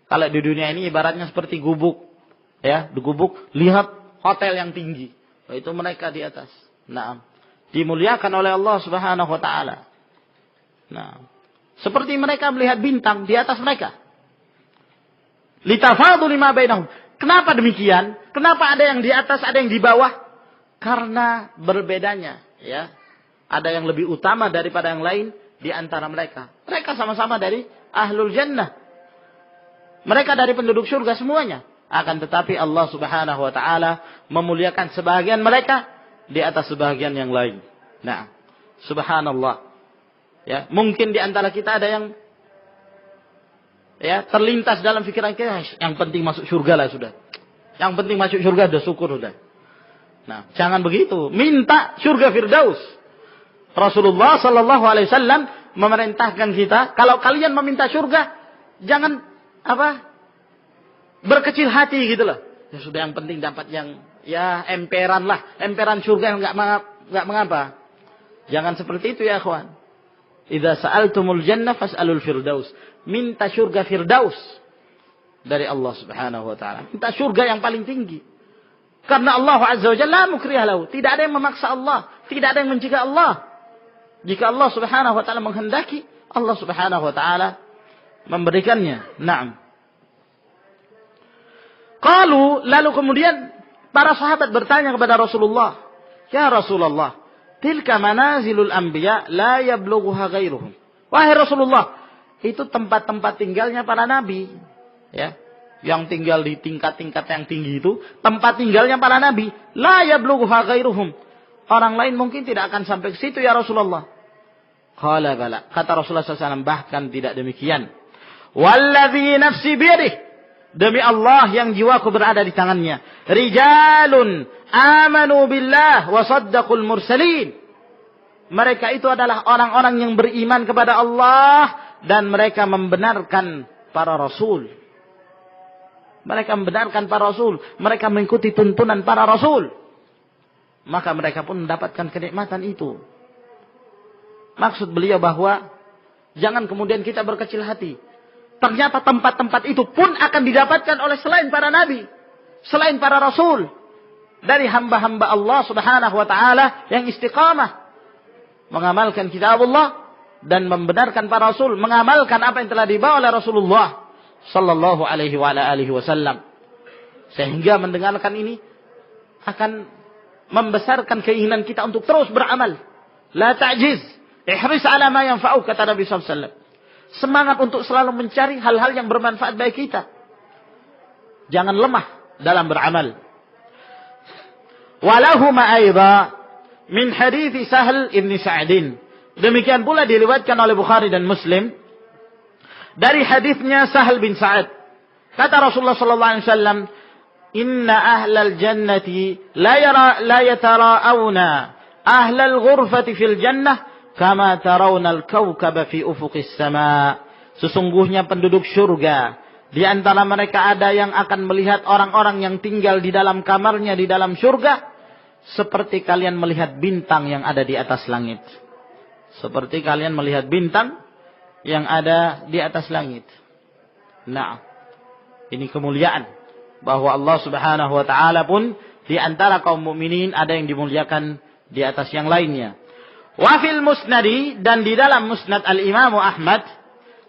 kalau di dunia ini ibaratnya seperti gubuk, ya, di gubuk lihat hotel yang tinggi, itu mereka di atas. Nah, dimuliakan oleh Allah Subhanahu wa taala. Nah, seperti mereka melihat bintang di atas mereka. Litafaduli ma bainahum. Kenapa demikian? Kenapa ada yang di atas, ada yang di bawah? Karena berbedanya, ya. Ada yang lebih utama daripada yang lain di antara mereka. Mereka sama-sama dari ahlul jannah. Mereka dari penduduk surga semuanya. Akan tetapi Allah Subhanahu wa taala memuliakan sebahagian mereka di atas sebahagian yang lain. Nah, subhanallah. Ya, mungkin di antara kita ada yang, ya, terlintas dalam pikiran kita, yang penting masuk surga lah sudah. Yang penting masuk surga sudah, syukur sudah. Nah, jangan begitu. Minta surga Firdaus. Rasulullah sallallahu alaihi wasallam memerintahkan kita, kalau kalian meminta surga, jangan berkecil hati gitu loh. Ya sudah, yang penting dapat yang, ya, emperan lah, emperan surga enggak mengapa. Jangan seperti itu ya akhwan. Idza sa'altumul jannah fas'alul firdaus. Minta surga Firdaus dari Allah Subhanahu wa taala. Minta surga yang paling tinggi. Karena Allah Azza wa Jalla mukriha lahu. Tidak ada yang memaksa Allah, tidak ada yang mencegah Allah. Jika Allah Subhanahu wa taala menghendaki, Allah Subhanahu wa taala memberikannya. Naam. Qalu, lalu kemudian para sahabat bertanya kepada Rasulullah, "Ya Rasulullah, tilka manazilul anbiya la yablughuha ghairuhum." Wahai Rasulullah, itu tempat-tempat tinggalnya para nabi, ya, yang tinggal di tingkat-tingkat yang tinggi itu, tempat tinggalnya para nabi, la yablughuha ghairuhum. Orang lain mungkin tidak akan sampai ke situ ya Rasulullah. Qala bala, kata Rasulullah SAW, bahkan tidak demikian. Walladzi nafsi biyadihi, demi Allah yang jiwaku berada di tangannya. Rijalun amanu billah wa saddaqul mursalin. Mereka itu adalah orang-orang yang beriman kepada Allah dan mereka membenarkan para rasul. Mereka membenarkan para rasul. Mereka mengikuti tuntunan para rasul. Maka mereka pun mendapatkan kenikmatan itu. Maksud beliau bahwa jangan kemudian kita berkecil hati. Ternyata tempat-tempat itu pun akan didapatkan oleh selain para nabi, selain para rasul, dari hamba-hamba Allah Subhanahu wa taala yang istiqamah mengamalkan kitabullah dan membenarkan para rasul, mengamalkan apa yang telah dibawa oleh Rasulullah sallallahu alaihi wasallam. Sehingga mendengarkan ini akan membesarkan keinginan kita untuk terus beramal. La ta'jiz, ihris ala ma yanfa'uk, kata Nabi sallallahu alaihi wasallam. Semangat untuk selalu mencari hal-hal yang bermanfaat bagi kita. Jangan lemah dalam beramal. Walahuma aidha min hadits Sahl ibn Sa'din. Demikian pula diriwayatkan oleh Bukhari dan Muslim dari hadisnya Sahl bin Sa'ad. Kata Rasulullah sallallahu alaihi wasallam, "Inna ahlal jannati la yatara'una ahlal ghurfati fil jannah kama tarawna al-kawkaba fi ufuqis sama." Sesungguhnya penduduk surga, di antara mereka ada yang akan melihat orang-orang yang tinggal di dalam kamarnya di dalam surga seperti kalian melihat bintang yang ada di atas langit. Seperti kalian melihat bintang yang ada di atas langit. Nah, ini kemuliaan bahwa Allah Subhanahu wa taala pun di antara kaum mukminin ada yang dimuliakan di atas yang lainnya. Wa fil musnadi, dan di dalam musnad al-Imam Ahmad,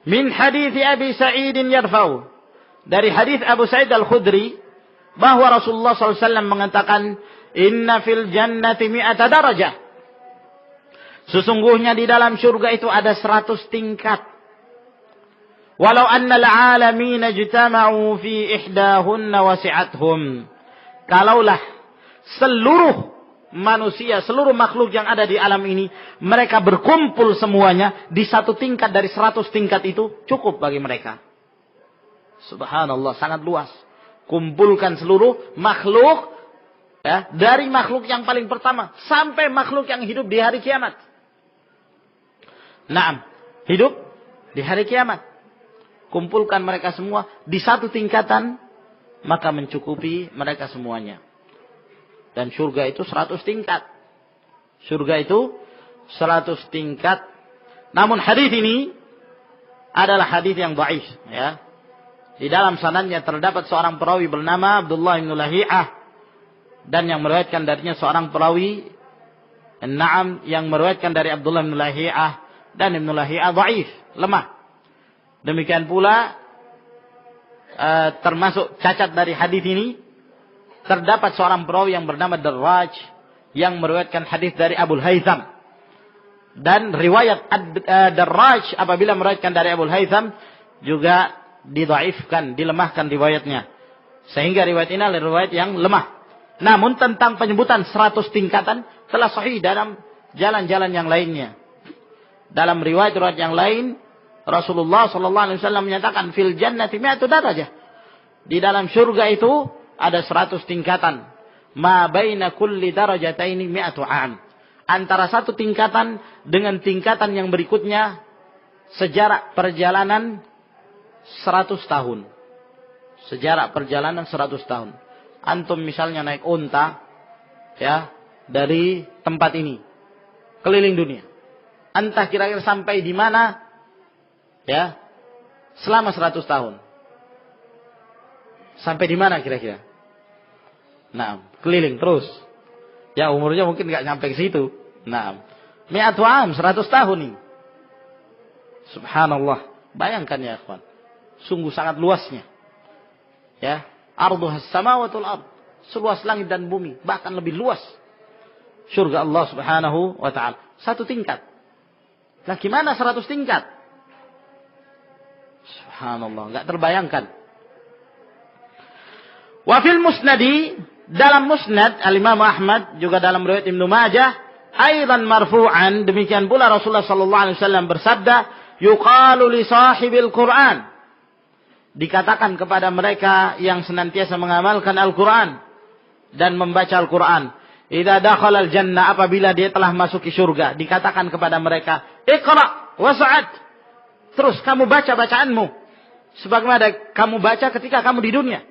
min hadits Abi Sa'id yarfa'u, dari hadis Abu Sa'id al-Khudri, bahwa Rasulullah SAW mengatakan, "Inna fil jannati mi'ata darajah." Sesungguhnya di dalam surga itu ada 100 tingkat. Walau anna al-'alamin ijtama'u fi ihdahunna wasi'athum. Kalaulah seluruh manusia, seluruh makhluk yang ada di alam ini, mereka berkumpul semuanya di satu tingkat dari 100 tingkat itu, cukup bagi mereka. Subhanallah, sangat luas. Kumpulkan seluruh makhluk, ya, dari makhluk yang paling pertama sampai makhluk yang hidup di hari kiamat. Naam, hidup di hari kiamat. Kumpulkan mereka semua di satu tingkatan, maka mencukupi mereka semuanya. Dan surga itu 100 tingkat. Surga itu 100 tingkat. Namun hadis ini adalah hadis yang dhaif, ya. Di dalam sanadnya terdapat seorang perawi bernama Abdullah bin Lahi'ah, dan yang meriwayatkan darinya seorang perawi Naam yang meriwayatkan dari Abdullah bin Lahi'ah, dan Ibnu Lahi'ah dhaif, lemah. Demikian pula termasuk cacat dari hadis ini terdapat seorang perawi yang bernama Darraj yang meriwayatkan hadis dari Abu Haytham. Dan riwayat Darraj apabila meriwayatkan dari Abu Haytham juga didhaifkan, dilemahkan riwayatnya. Sehingga riwayat ini adalah riwayat yang lemah. Namun tentang penyebutan 100 tingkatan telah sahih dalam jalan-jalan yang lainnya. Dalam riwayat-riwayat yang lain, Rasulullah sallallahu alaihi wasallam menyatakan fil jannati mi'atu darajah. Di dalam surga itu ada 100 tingkatan. Ma baina kulli darajataini mi'atu 'am. Antara satu tingkatan dengan tingkatan yang berikutnya sejarak perjalanan 100 tahun. Sejarak perjalanan 100 tahun. Antum misalnya naik unta, ya, dari tempat ini keliling dunia. Entah kira-kira sampai di mana, ya, selama 100 tahun. Sampai di mana kira-kira? Nah, keliling terus. Ya, umurnya mungkin nggak sampai ke situ. Nah, mi'atu 'am, 100 tahun ini. Subhanallah. Bayangkan ya, ikhwan. Sungguh sangat luasnya. Ya, arduhas samawati wal ard. Seluas langit dan bumi, bahkan lebih luas. Surga Allah Subhanahu wa taala. Satu tingkat. Nah, gimana 100 tingkat? Subhanallah, enggak terbayangkan. Wa fil musnadi, dalam musnad Al-Imam Ahmad, juga dalam riwayat Ibnu Majah, aidan marfu'an, demikian pula Rasulullah sallallahu alaihi wasallam bersabda, yuqalu li sahibil Qur'an. Dikatakan kepada mereka yang senantiasa mengamalkan Al-Qur'an dan membaca Al-Qur'an, idza dakhala al-jannah, apabila dia telah masuk ke surga, dikatakan kepada mereka, iqra was'ad. Terus kamu baca bacaanmu sebagaimana kamu baca ketika kamu di dunia.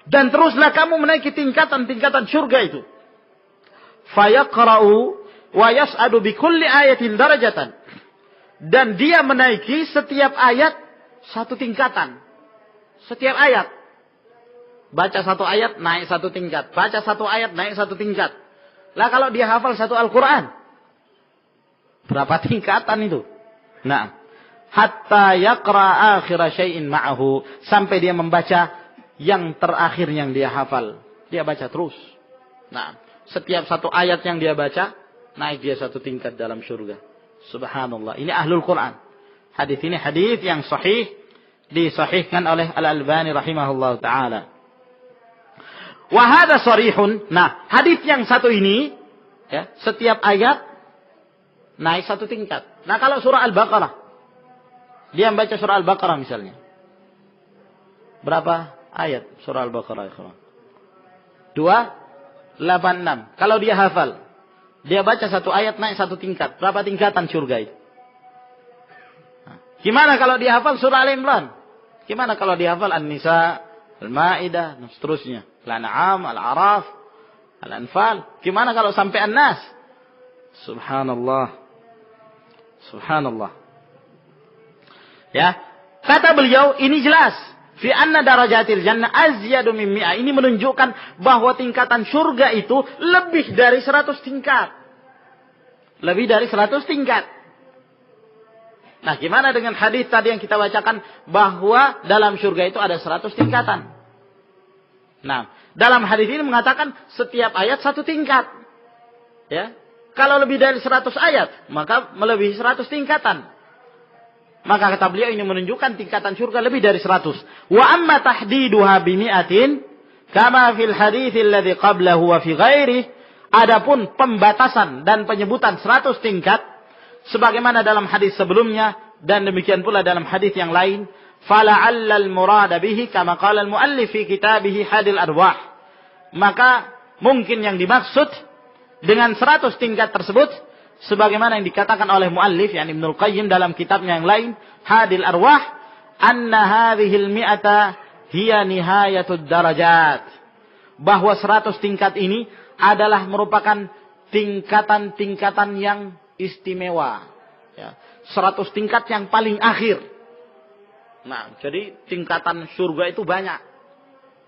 Dan teruslah kamu menaiki tingkatan-tingkatan surga itu. Fayaqra'u wa yas'adu bi kulli ayatin darajatan. Dan dia menaiki setiap ayat satu tingkatan. Setiap ayat. Baca satu ayat, naik satu tingkat. Baca satu ayat, naik satu tingkat. Lah kalau dia hafal satu Al-Quran, berapa tingkatan itu? Nah, hatta yaqra akhira syai'in ma'ahu. Sampai dia membaca yang terakhir yang dia hafal. Dia baca terus. Nah, setiap satu ayat yang dia baca, naik dia satu tingkat dalam surga. Subhanallah. Ini ahlul Quran. Hadis ini hadis yang sahih, disahihkan oleh Al-Albani rahimahullah ta'ala. Wahada sarihun. Nah, hadis yang satu ini, ya, setiap ayat naik satu tingkat. Nah, kalau surah Al-Baqarah, dia membaca surah Al-Baqarah misalnya, berapa ayat surah Al-Baqarah? 286. Kalau dia hafal, dia baca satu ayat naik satu tingkat. Berapa tingkatan surga itu? Nah, gimana kalau dia hafal surah Al-Imran? Gimana kalau dia hafal An-Nisa, Al-Ma'idah, dan seterusnya, Al-An'am, Al-A'raf, Al-Anfal? Gimana kalau sampai An-Nas? Subhanallah. Subhanallah. Ya, kata beliau ini jelas. Fi anna darajatil jannah azyadu min mi'ah. Ini menunjukkan bahwa tingkatan surga itu lebih dari 100 tingkat. Lebih dari 100 tingkat. Nah, gimana dengan hadis tadi yang kita bacakan bahwa dalam surga itu ada 100 tingkatan? Nah, dalam hadis ini mengatakan setiap ayat satu tingkat. Ya. Kalau lebih dari 100 ayat, maka melebihi 100 tingkatan. Maka kata beliau ini menunjukkan tingkatan surga lebih dari 100. Wa amma tahdiduha bimi'atin kama fil hadits alladhi qablahu wa fi ghairihi Adapun pembatasan dan penyebutan 100 tingkat sebagaimana dalam hadis sebelumnya dan demikian pula dalam hadis yang lain, fala'allal murada bihi kama qala al-muallif fi kitabih Hadil Arwah. Maka mungkin yang dimaksud dengan 100 tingkat tersebut sebagaimana yang dikatakan oleh muallif yakni Ibnu Qayyim dalam kitabnya yang lain Hadil Arwah, anna hadhil mi'ata hiya nihayatud darajat. Bahwa 100 tingkat ini adalah merupakan tingkatan-tingkatan yang istimewa. Ya, 100 tingkat yang paling akhir. Nah, jadi tingkatan surga itu banyak.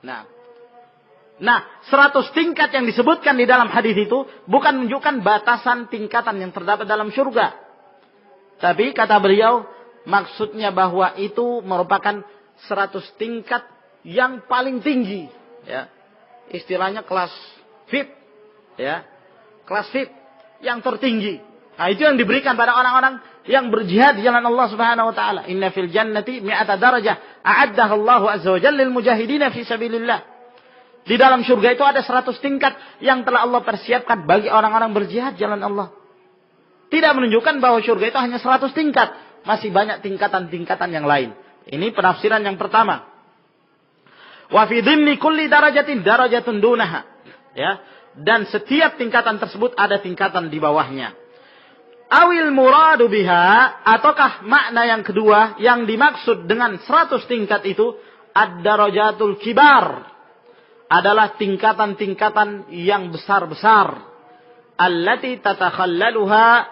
Nah, 100 tingkat yang disebutkan di dalam hadis itu bukan menunjukkan batasan tingkatan yang terdapat dalam surga. Tapi kata beliau, maksudnya bahwa itu merupakan 100 tingkat yang paling tinggi. Ya, istilahnya kelas VIP. Ya, kelas VIP yang tertinggi. Nah, itu yang diberikan pada orang-orang yang berjihad di jalan Allah Subhanahu wa taala. Inna fil jannati mi'ata darajah a'addaha Allahu azza wa jalla lil mujahidin fi sabilillah. Di dalam surga itu ada 100 tingkat yang telah Allah persiapkan bagi orang-orang berjihad di jalan Allah. Tidak menunjukkan bahwa surga itu hanya 100 tingkat, masih banyak tingkatan-tingkatan yang lain. Ini penafsiran yang pertama. Wa fi dhimni kulli darajatin darajatun dunaha. Ya, dan setiap tingkatan tersebut ada tingkatan di bawahnya. Awil muradu biha, ataukah makna yang kedua yang dimaksud dengan 100 tingkat itu ad-darajatul kibar, adalah tingkatan-tingkatan yang besar-besar. Allati tatakhallaluha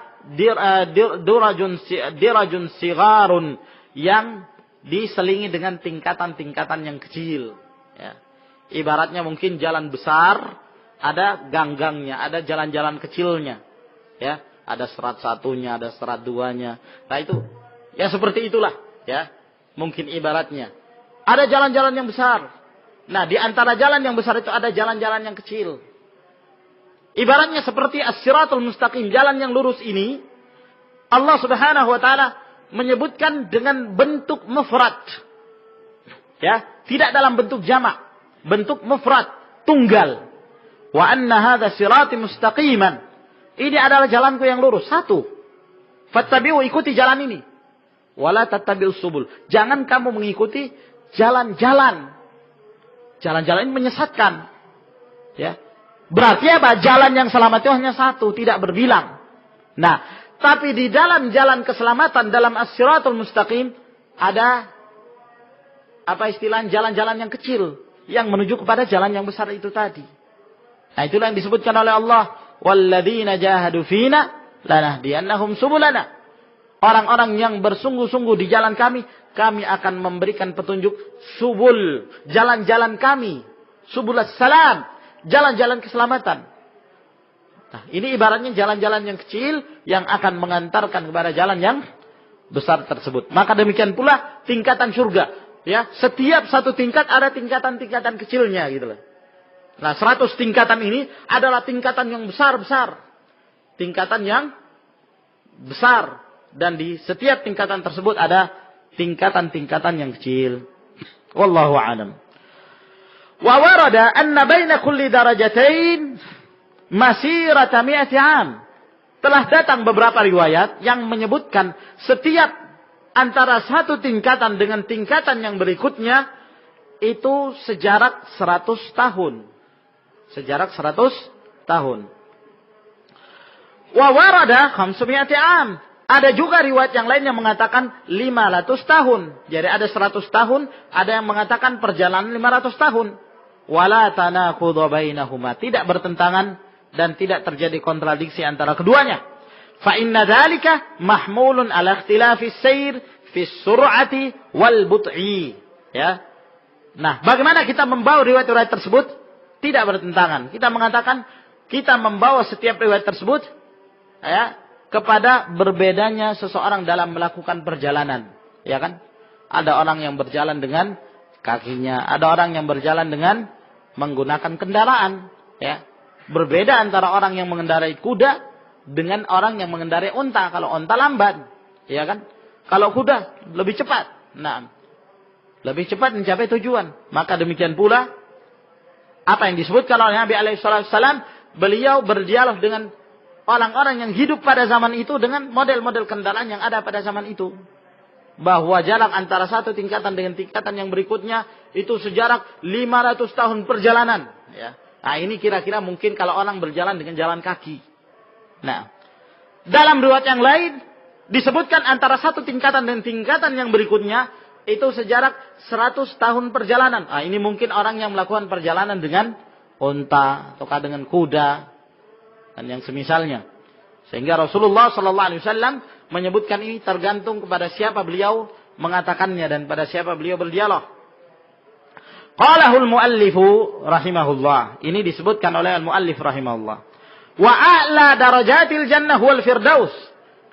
dirajun sigarun, yang diselingi dengan tingkatan-tingkatan yang kecil. Ya. Ibaratnya mungkin jalan besar, ada gang-gangnya, ada jalan-jalan kecilnya. Ya, ada serat satunya, ada serat duanya. Nah itu, ya seperti itulah. Ya, mungkin ibaratnya. Ada jalan-jalan yang besar. Nah, di antara jalan yang besar itu ada jalan-jalan yang kecil. Ibaratnya seperti as-siratul mustaqim, jalan yang lurus ini, Allah Subhanahu wa taala menyebutkan dengan bentuk mufrad. Ya, tidak dalam bentuk jamak, bentuk mufrad, tunggal. Wa anna hadza sirati mustaqiman. Ini adalah jalanku yang lurus, satu. Fattabi'u, ikuti jalan ini. Wala tattabi'us subul. Jangan kamu mengikuti jalan-jalan. Jalan-jalan ini menyesatkan. Ya. Berarti apa? Jalan yang selamat itu hanya satu, tidak berbilang. Nah, tapi di dalam jalan keselamatan, dalam as-siratul mustaqim, ada apa istilahnya, jalan-jalan yang kecil yang menuju kepada jalan yang besar itu tadi. Nah, itulah yang disebutkan oleh Allah, walladzina jahadu fina lanahdiyannahum subulana. Orang-orang yang bersungguh-sungguh di jalan kami, kami akan memberikan petunjuk subul, jalan-jalan kami, subulas salam, jalan-jalan keselamatan. Nah, ini ibaratnya jalan-jalan yang kecil yang akan mengantarkan kepada jalan yang besar tersebut. Maka demikian pula tingkatan surga. Ya, setiap satu tingkat ada tingkatan-tingkatan kecilnya gitu loh. Nah, 100 tingkatan ini adalah tingkatan yang besar-besar. Tingkatan yang besar. Dan di setiap tingkatan tersebut ada tingkatan-tingkatan yang kecil. Wallahu a'lam. Wa warada anna baina kulli darajatain masirata mi'ati 'am. Telah datang beberapa riwayat yang menyebutkan setiap antara satu tingkatan dengan tingkatan yang berikutnya itu sejarak 100 tahun. Sejarak 100 tahun. Wa warada 500 'am. Ada juga riwayat yang lain yang mengatakan 500 tahun. Jadi ada 100 tahun, ada yang mengatakan perjalanan 500 tahun. Wala tanaqudha bainahuma, tidak bertentangan dan tidak terjadi kontradiksi antara keduanya. Fa inna dzalika mahmulun ala ikhtilafis sayr fi sur'ati wal but'i. Ya. Nah, bagaimana kita membawa riwayat-riwayat tersebut? Tidak bertentangan. Kita mengatakan kita membawa setiap riwayat tersebut ya, kepada berbedanya seseorang dalam melakukan perjalanan, ya kan? Ada orang yang berjalan dengan kakinya, ada orang yang berjalan dengan menggunakan kendaraan, ya. Berbeda antara orang yang mengendarai kuda dengan orang yang mengendarai unta. Kalau unta lambat, ya kan? Kalau kuda lebih cepat. Nah, lebih cepat mencapai tujuan. Maka demikian pula apa yang disebutkan oleh Nabi alaihi wasallam beliau berdialog dengan orang-orang yang hidup pada zaman itu dengan model-model kendaraan yang ada pada zaman itu. Bahwa jarak antara satu tingkatan dengan tingkatan yang berikutnya itu sejarak 500 tahun perjalanan. Ya. Nah ini kira-kira mungkin kalau orang berjalan dengan jalan kaki. Nah, dalam riwayat yang lain disebutkan antara satu tingkatan dan tingkatan yang berikutnya itu sejarak 100 tahun perjalanan. Nah ini mungkin orang yang melakukan perjalanan dengan unta atau dengan kuda dan yang semisalnya. Sehingga Rasulullah SAW menyebutkan ini tergantung kepada siapa beliau mengatakannya dan pada siapa beliau berdialog. Qalahul muallifu rahimahullah. Ini disebutkan oleh al-muallif rahimahullah. Wa a'la darajatil jannah wal firdaus.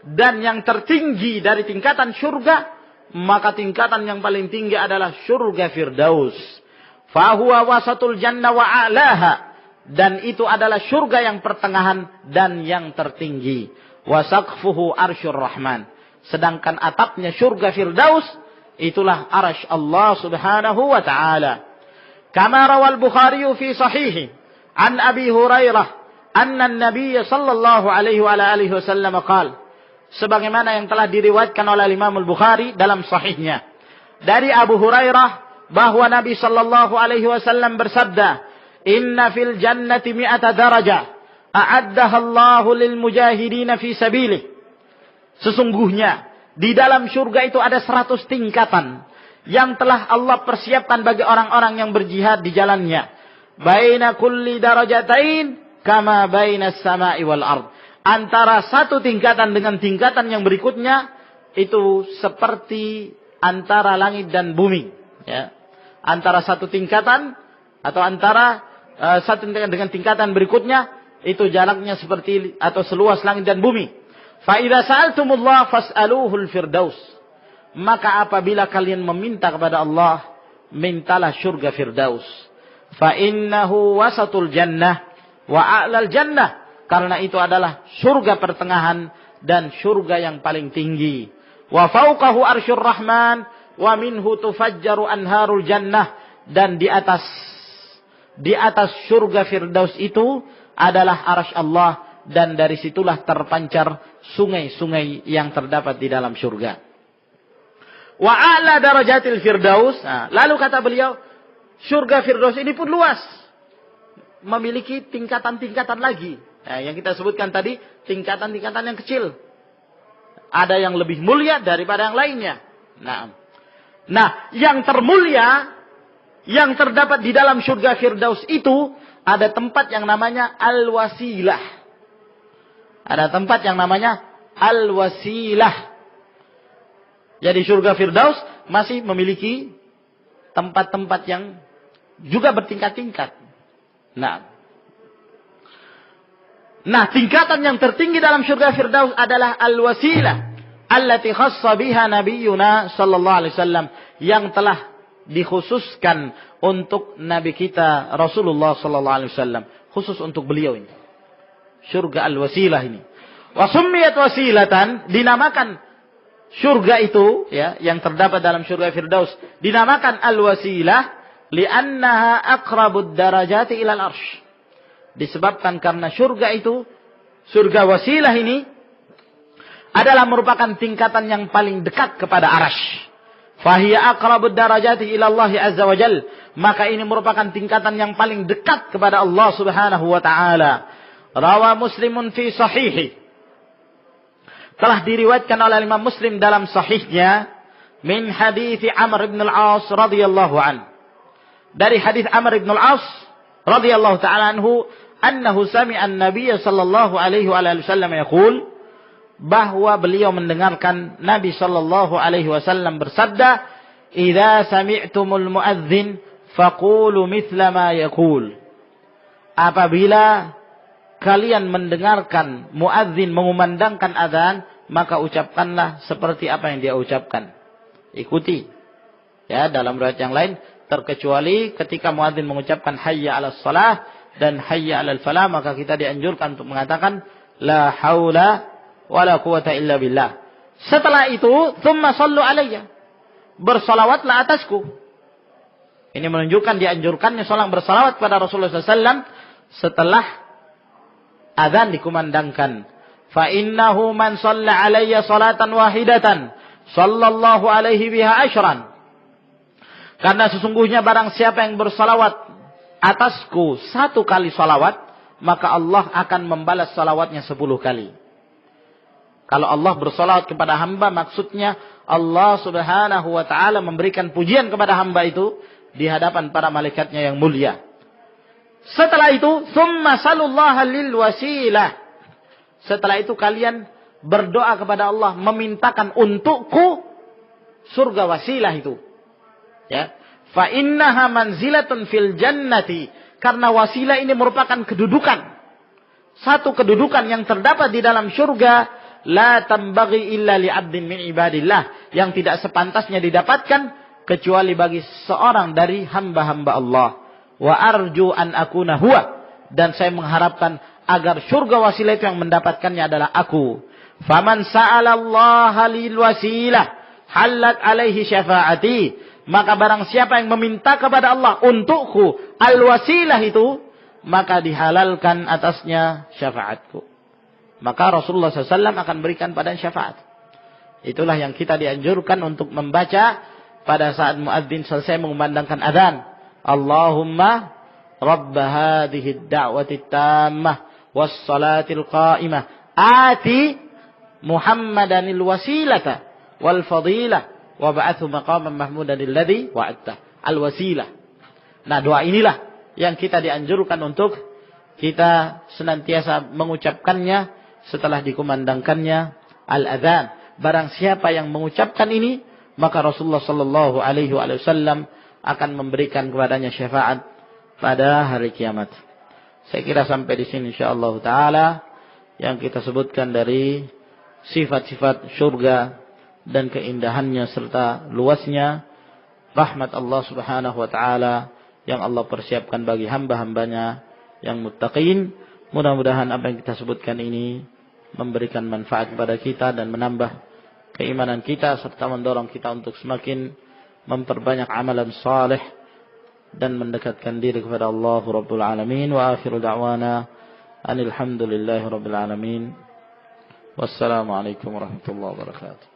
Dan yang tertinggi dari tingkatan syurga, maka tingkatan yang paling tinggi adalah syurga firdaus. Fahuwa wasatul jannah wa a'laha. Dan itu adalah syurga yang pertengahan dan yang tertinggi. Wasaqfuhu arsyur rahman. Sedangkan atapnya syurga firdaus, itulah arsy Allah subhanahu wa ta'ala. Kama rawal Bukhari fi sahihi an Abi Hurairah anna an-nabiy sallallahu alaihi wa alihi wasallam qala, sebagaimana yang telah diriwayatkan oleh Imam Al-Bukhari dalam sahihnya dari Abu Hurairah bahwa Nabi sallallahu alaihi wasallam bersabda, inna fil jannati mi'ata darajah a'addaha Allahu lil mujahidin fi sabilih. Sesungguhnya di dalam surga itu ada 100 tingkatan yang telah Allah persiapkan bagi orang-orang yang berjihad di jalannya. Baina kulli darajatain kama baina as-sama'i wal ard. Antara satu tingkatan dengan tingkatan yang berikutnya itu seperti antara langit dan bumi, ya. Antara satu tingkatan atau antara satu tingkatan dengan tingkatan berikutnya itu jaraknya seperti atau seluas langit dan bumi. Fa idza sa'altumullah fas'aluhul firdaus. Maka apabila kalian meminta kepada Allah, mintalah surga firdaus. Fa innahu wasatul jannah wa a'lal jannah. Karena itu adalah surga pertengahan dan surga yang paling tinggi. Wa fauqahu arsyur rahman wa minhu tufajjaru anharul jannah. Dan di atas surga firdaus itu adalah arsy Allah dan dari situlah terpancar sungai-sungai yang terdapat di dalam surga. Wa a'la darajatil firdaus. Nah, lalu kata beliau, surga firdaus ini pun luas. Memiliki tingkatan-tingkatan lagi. Nah, yang kita sebutkan tadi, tingkatan-tingkatan yang kecil. Ada yang lebih mulia daripada yang lainnya. Nah, yang termulia yang terdapat di dalam surga firdaus itu ada tempat yang namanya al-wasilah. Ada tempat yang namanya al-wasilah. Jadi surga firdaus masih memiliki tempat-tempat yang juga bertingkat-tingkat. Nah, tingkatan yang tertinggi dalam surga firdaus adalah al-wasilah allati khassa biha nabiyyuna sallallahu alaihi wasallam, yang telah dikhususkan untuk Nabi kita Rasulullah sallallahu alaihi wasallam, khusus untuk beliau ini. Surga al-wasilah ini. Wa summiyat wasilatan, dinamakan surga itu, ya, yang terdapat dalam surga firdaus dinamakan al-wasilah li'annaha aqrabud darajati ilal arsy. Disebabkan karena surga itu, surga wasilah ini adalah merupakan tingkatan yang paling dekat kepada arsy. Fahiya aqrabud darajati ila Allah azza wa jal. Maka ini merupakan tingkatan yang paling dekat kepada Allah subhanahu wa ta'ala. Rawa Muslimun fi sahihi. Telah diriwayatkan oleh Imam Muslim dalam sahihnya min hadits Amr ibn al-As radhiyallahu an. Dari hadis Amr ibn al-As radhiyallahu ta'ala anhu, annahu sami'a an-nabiy sallallahu alaihi wasallam yaqul, bahwa beliau mendengarkan Nabi sallallahu alaihi wasallam bersabda, "Idza sami'tumul muadzin faqulu mithla ma yaqul." Apabila kalian mendengarkan muadzin mengumandangkan azan, maka ucapkanlah seperti apa yang dia ucapkan. Ikuti. Ya, dalam riwayat yang lain, terkecuali ketika muadzin mengucapkan hayya 'alas shalah dan hayya 'alal falah, maka kita dianjurkan untuk mengatakan la haula wala quwata illa billah. Setelah itu, thumma sallu alayya. Bersalawatlah atasku. Ini menunjukkan dianjurkannya seorang bersalawat kepada Rasulullah SAW setelah azan dikumandangkan. Fa innahu man shalla alayya salatan wahidatan sallallahu alaihi biha asyran. Karena sesungguhnya barang siapa yang bersalawat atasku 1 kali salawat, maka Allah akan membalas salawatnya 10 kali. Kalau Allah bersalawat kepada hamba, maksudnya Allah subhanahu wa ta'ala memberikan pujian kepada hamba itu di hadapan para malaikatnya yang mulia. Setelah itu, thumma salullaha lil wasilah. Setelah itu kalian berdoa kepada Allah, memintakan untukku surga wasilah itu. Ya. Fa innaha manzilatun fil jannati. Karena wasilah ini merupakan kedudukan. Satu kedudukan yang terdapat di dalam surga. La tambaghi illa li'abdin min ibadillah. Yang tidak sepantasnya didapatkan kecuali bagi seorang dari hamba-hamba Allah. Wa arju an akuna huwa. Dan saya mengharapkan agar surga wasilah itu yang mendapatkannya adalah aku. Faman sa'alallaha lil wasilah halat alaihi syafa'ati. Maka barang siapa yang meminta kepada Allah untukku al-wasilah itu, maka dihalalkan atasnya syafaatku. Maka Rasulullah SAW akan berikan pada syafaat. Itulah yang kita dianjurkan untuk membaca pada saat muadzin selesai mengumandangkan adzan. Allahumma rabb hadhihi ad-da'wati tammah was-salatil qa'imah ati Muhammadanil wasilata wal fadilah wa ba'athu maqaman mahmudan alladhi wa'adta. Al-wasilah. Nah, doa inilah yang kita dianjurkan untuk kita senantiasa mengucapkannya setelah dikumandangkannya al-adzan. Barang siapa yang mengucapkan ini, maka Rasulullah sallallahu alaihi wasallam akan memberikan kepadanya syafaat pada hari kiamat. Saya kira sampai di sini insyaallah taala yang kita sebutkan dari sifat-sifat surga dan keindahannya serta luasnya rahmat Allah Subhanahu wa taala yang Allah persiapkan bagi hamba-hambanya yang muttaqin. Mudah-mudahan apa yang kita sebutkan ini memberikan manfaat kepada kita dan menambah keimanan kita serta mendorong kita untuk semakin memperbanyak amalan saleh dan mendekatkan diri kepada Allah Rabbul Alamin. Wa akhiru da'wana anil hamdulillahi rabbil alamin. Wassalamu alaikum warahmatullahi wabarakatuh.